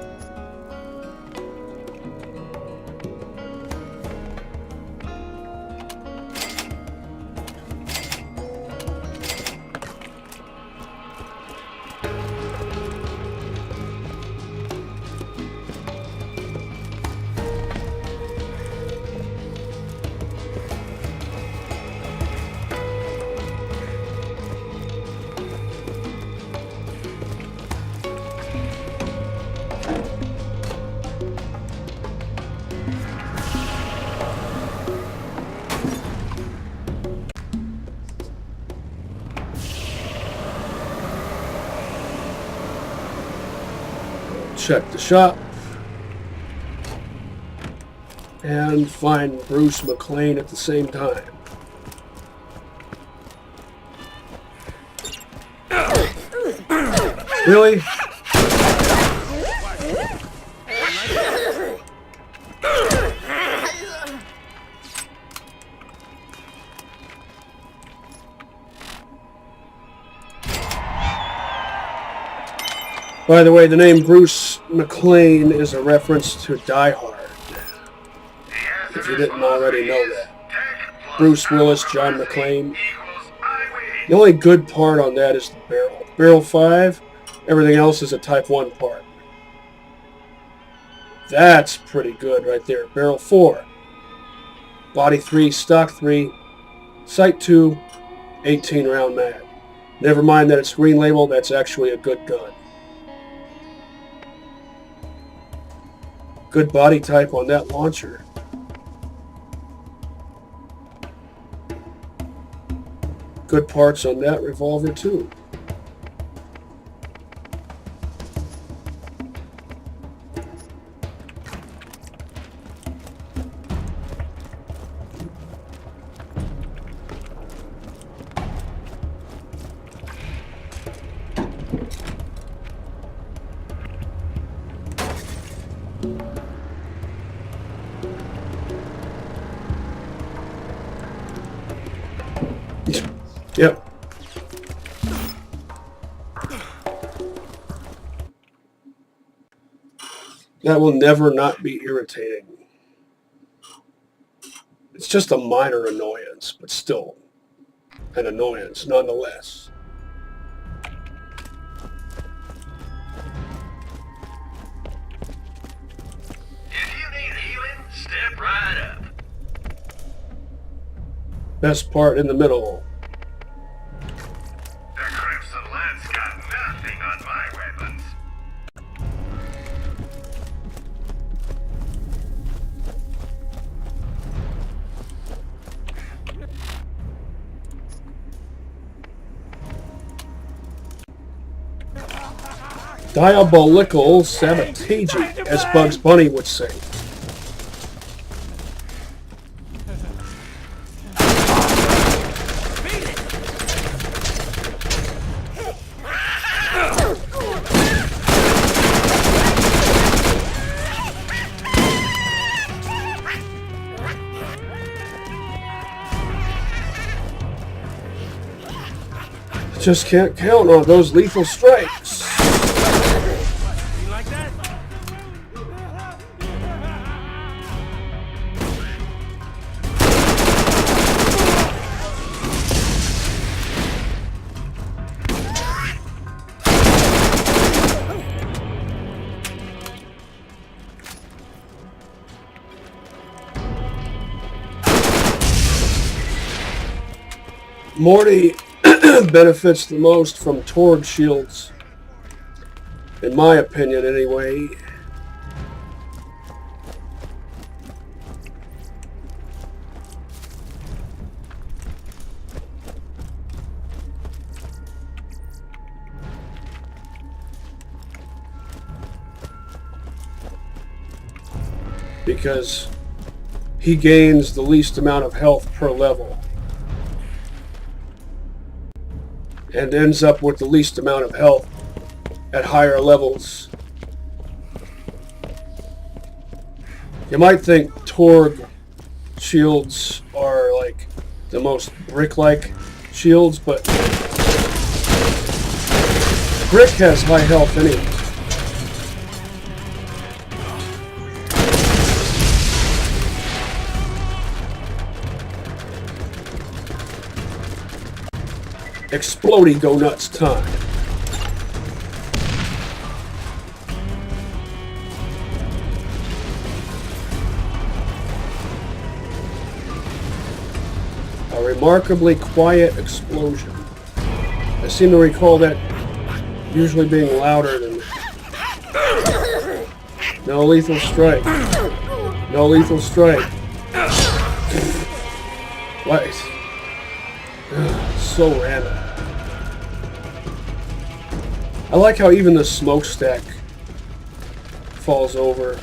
Check the shop and find Bruce McLean at the same time. Really? By the way, the name Bruce McLean is a reference to Die Hard, if you didn't already know that. Bruce Willis, John McClane. The only good part on that is the barrel. Barrel 5, everything else is a Type 1 part. That's pretty good right there. Barrel 4, body 3, stock 3, sight 2, 18 round mag. Never mind that it's green label, that's actually a good gun. Good body type on that launcher. Good parts on that revolver too. Yep. That will never not be irritating. It's just a minor annoyance, but still an annoyance nonetheless. If you need healing, step right up. Best part in the middle. Got nothing on my weapons. Diabolical sabotage, as Bugs Bunny would say. Just can't count on those lethal strikes. You like that? Morty benefits the most from Torg shields, in my opinion anyway. Because he gains the least amount of health per level. And ends up with the least amount of health at higher levels. You might think Torg shields are like the most brick-like shields, but brick has high health anyway. Explodey go nuts time. A remarkably quiet explosion. I seem to recall that usually being louder than that. No lethal strike. No lethal strike. What? So random. I like how even the smokestack falls over.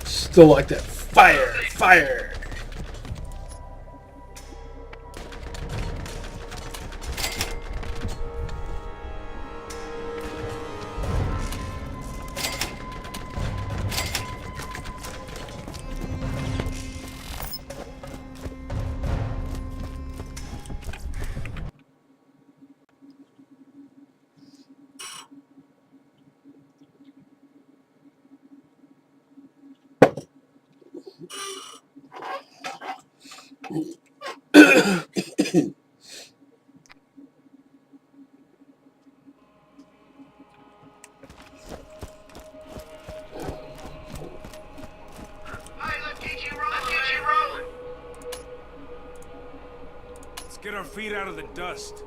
Still like that. Fire! Fire! Get our feet out of the dust.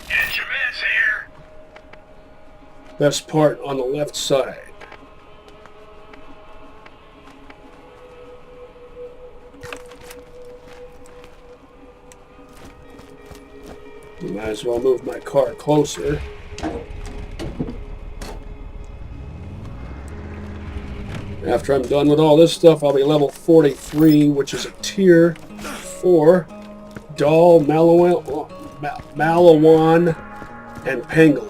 Get your meds here. Best part on the left side. Might as well move my car closer. After I'm done with all this stuff, I'll be level 43, which is a tier 4. Doll, Malawan, and Pangolin.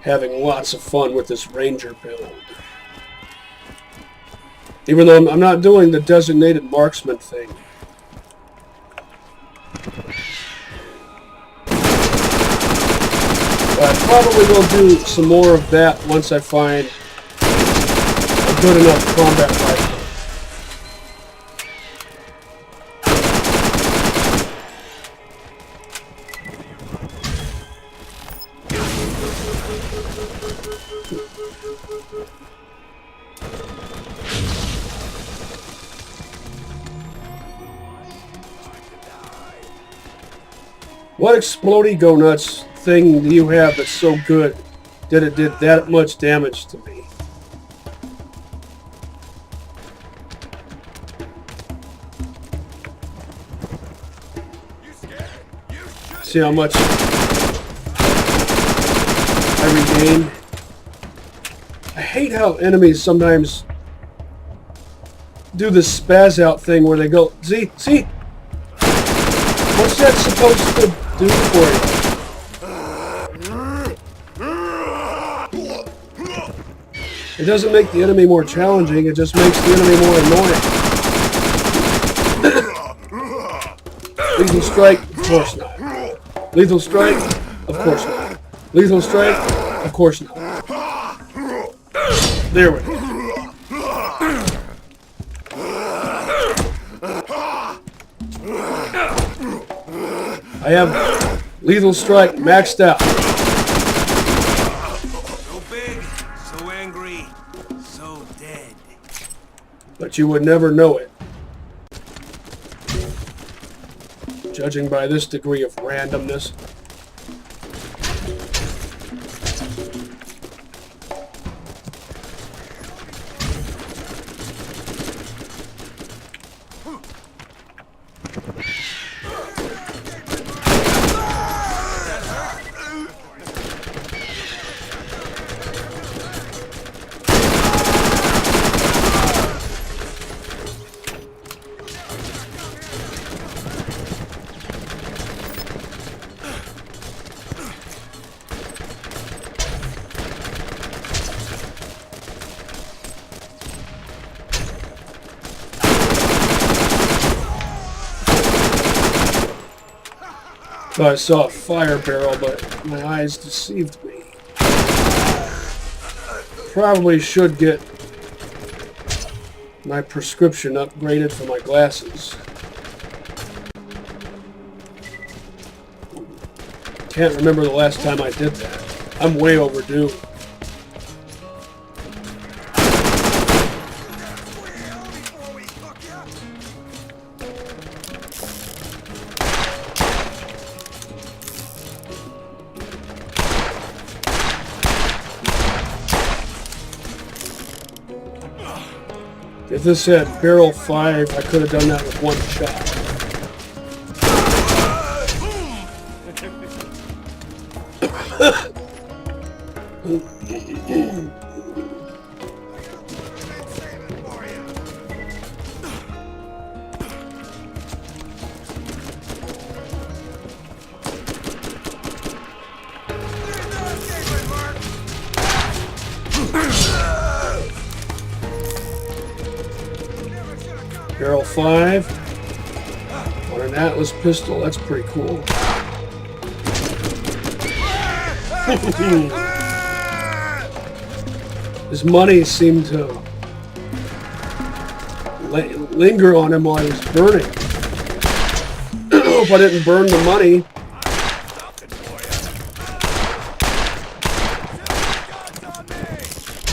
having lots of fun with this Ranger build. Even though I'm not doing the designated marksman thing. But I probably will do some more of that once I find a good enough combat rifle. What explodey go nuts thing do you have that's so good that it did that much damage to me? See how much I regain? I hate how enemies sometimes do this spaz out thing where they go, see? What's that supposed to do for you? It doesn't make the enemy more challenging, it just makes the enemy more annoying. Lethal strike? Of course not. Lethal strike? Of course not. Lethal strike? Of course not. There we go. I have lethal strike maxed out. So big, so angry, so dead. But you would never know it. Judging by this degree of randomness. I saw a fire barrel, but my eyes deceived me. Probably should get my prescription upgraded for my glasses. Can't remember the last time I did that. I'm way overdue. If this had barrel 5, I could have done that with one shot. Barrel 5 on an Atlas pistol. That's pretty cool. His money seemed to linger on him while he was burning. Hope I didn't burn the money.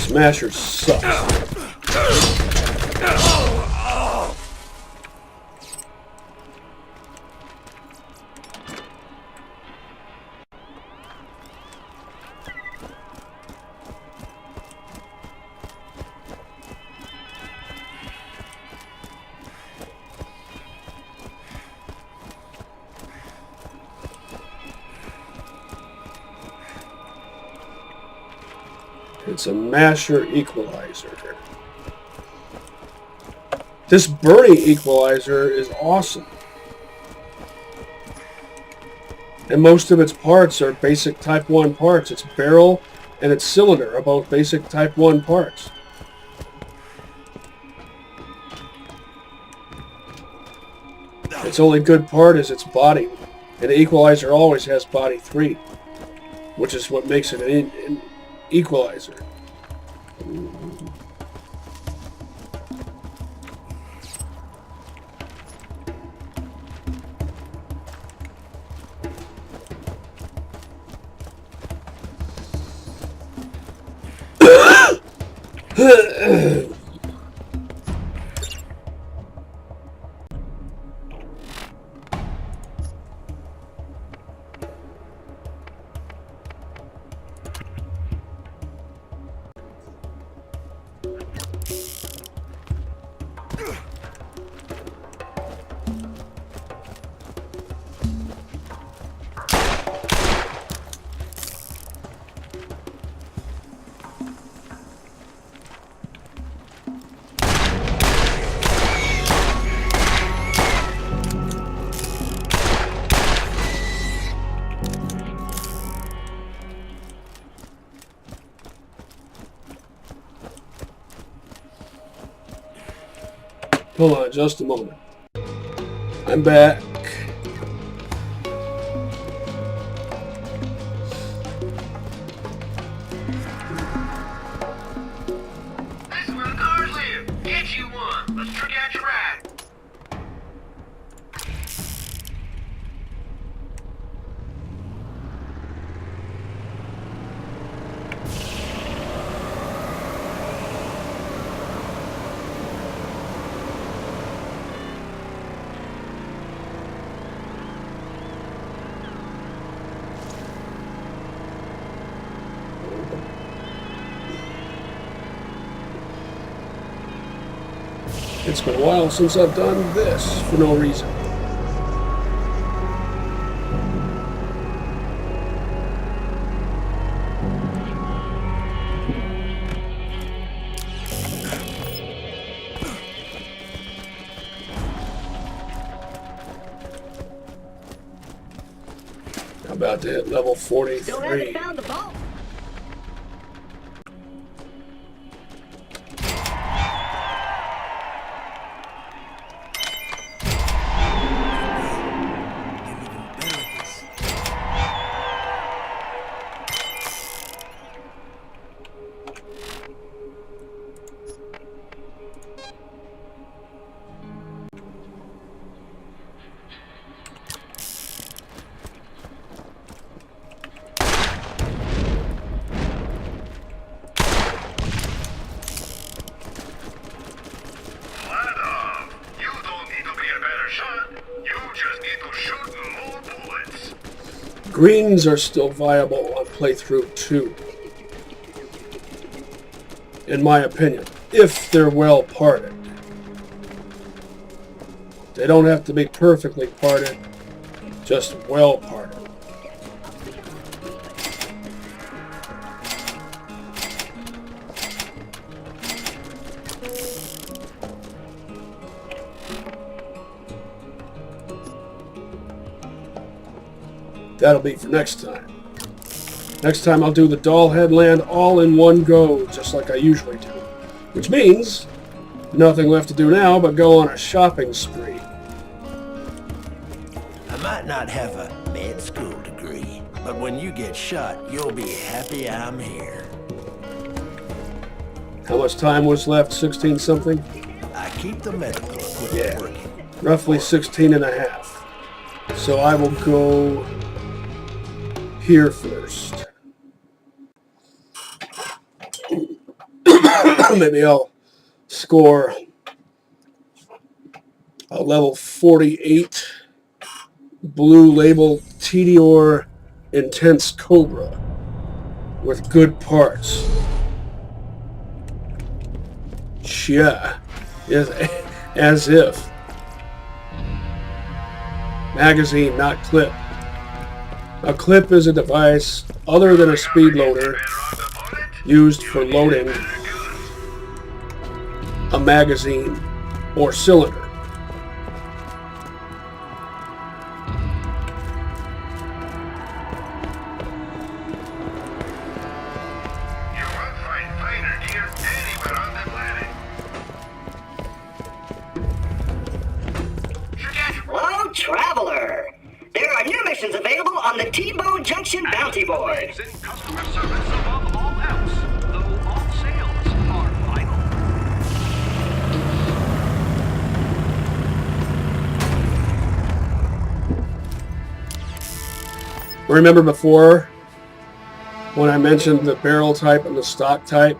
Smasher sucks. It's a masher equalizer. This burning equalizer is awesome. And most of its parts are basic Type 1 parts. It's barrel, and its cylinder are both basic Type 1 parts. Its only good part is its body, and the equalizer always has body 3, which is what makes it an equalizer. Hold on just a moment. I'm back. This is where the cars live. Get you one. Let's trick out your ride. It's been a while since I've done this for no reason. How about to hit level 43? Found the ball. Greens are still viable on Playthru-2, in my opinion, if they're well parted. They don't have to be perfectly parted, just well parted. That'll be for next time. Next time I'll do the Doll Headland all in one go, just like I usually do. Which means, nothing left to do now but go on a shopping spree. I might not have a med school degree, but when you get shot, you'll be happy I'm here. How much time was left? 16 something? I keep the medical equipment working. Roughly 16 and a half. So I will go here first. Maybe I'll score a level 48 blue label Tediore Intense Cobra with good parts. Yeah, as if. Magazine, not clip. A clip is a device other than a speed loader used for loading a magazine or cylinder. Traveler. There are new missions available on the T-Bone Junction bounty board. In customer service above all else, though all sales are vital. Remember before when I mentioned the barrel type and the stock type?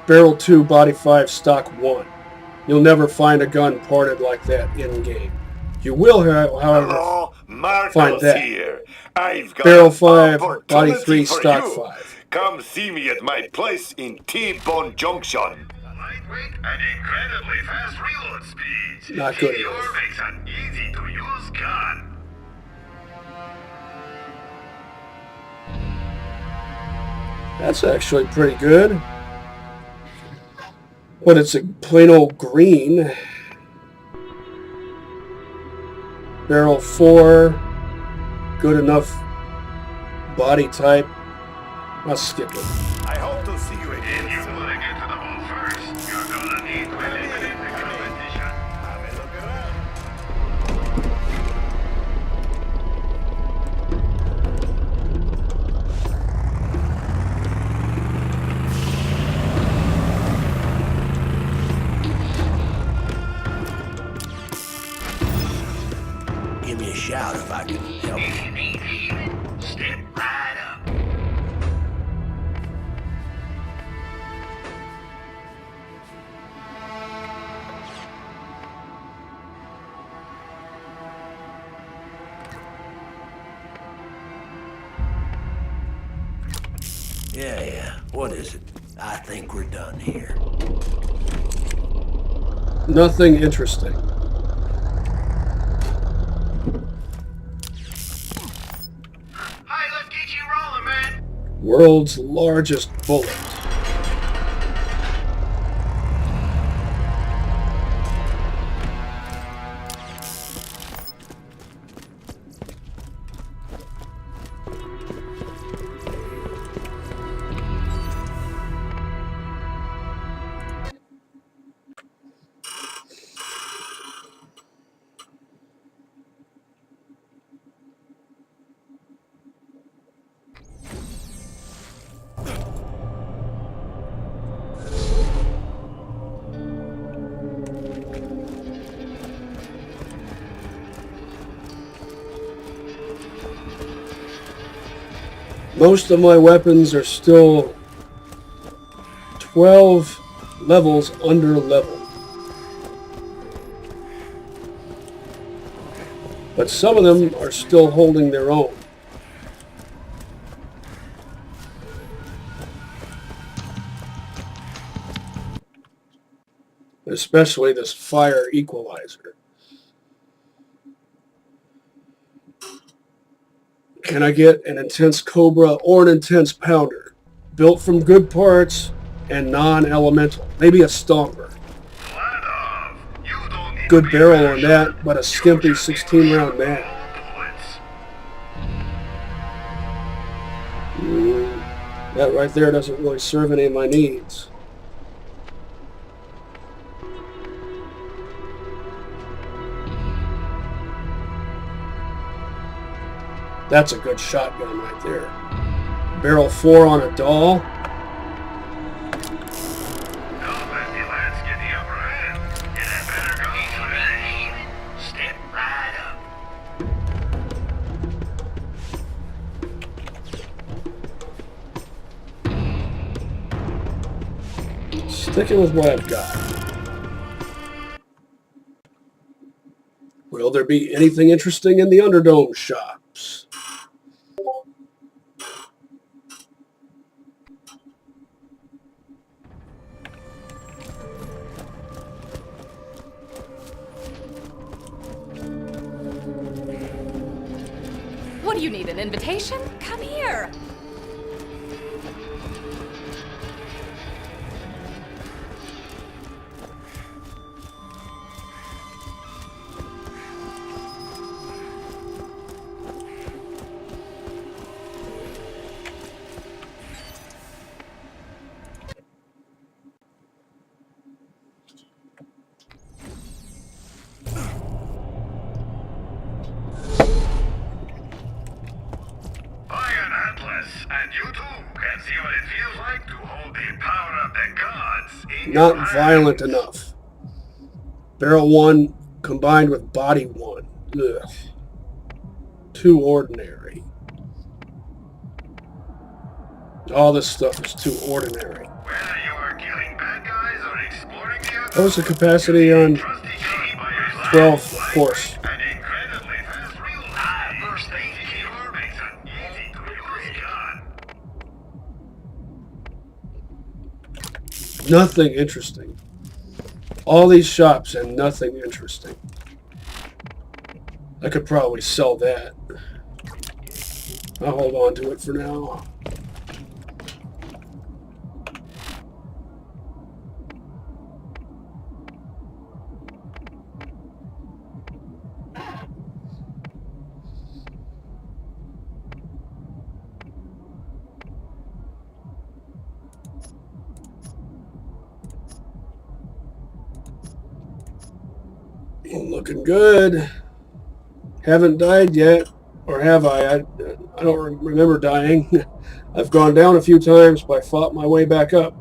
Barrel 2, body 5, stock 1. You'll never find a gun parted like that in-game. You will, however, Hello, find Marcos that. here. I've got Barrel an 5, body opportunity 3, for stock you. 5. Come see me at my place in T-Bone Junction. Lightweight and incredibly fast reload speeds. Not good Tediore enough. makes an easy-to-use gun. That's actually pretty good. But it's a plain old green. Barrel 4. Good enough body type. I'll skip it. I hope to see you again. If you want to get to the ball first, you're gonna need to eliminate the competition. Have a look around. Give me a shout if I can help you. If you need healing, step right up. Yeah. What is it? I think we're done here. Nothing interesting. Hi, let's get you rolling, man. World's largest bullet. Most of my weapons are still 12 levels under level. But some of them are still holding their own. Especially this fire equalizer. Can I get an intense Cobra or an intense Pounder? Built from good parts and non-elemental. Maybe a Stomper. Good barrel on that, but a skimpy 16-round mag. That right there doesn't really serve any of my needs. That's a good shotgun right there. Barrel 4 on a doll. Don't let the lads get the upper hand. You had better go for it. Step right up. Sticking with what I've got. Will there be anything interesting in the Underdome shops? What do you need, an invitation? Come here. see what it feels like to hold the power of the gods in Not your violent hands. enough. Barrel 1 combined with body 1. Ugh. Too ordinary. All this stuff is too ordinary. Whether you are killing bad guys or exploring the What was the capacity on 12, of course? an incredibly fast reload. First thing Tediore makes an easy to use gun. Nothing interesting. All these shops and nothing interesting. I could probably sell that. I'll hold on to it for now. Looking good. Haven't died yet, or have I? I don't remember dying. I've gone down a few times, but I fought my way back up.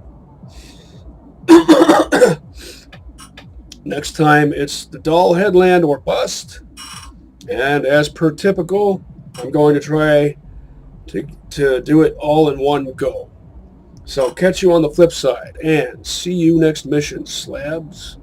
Next time, it's the Doll Headland or bust. And as per typical, I'm going to try to do it all in one go. So catch you on the flip side, and see you next mission, slabs.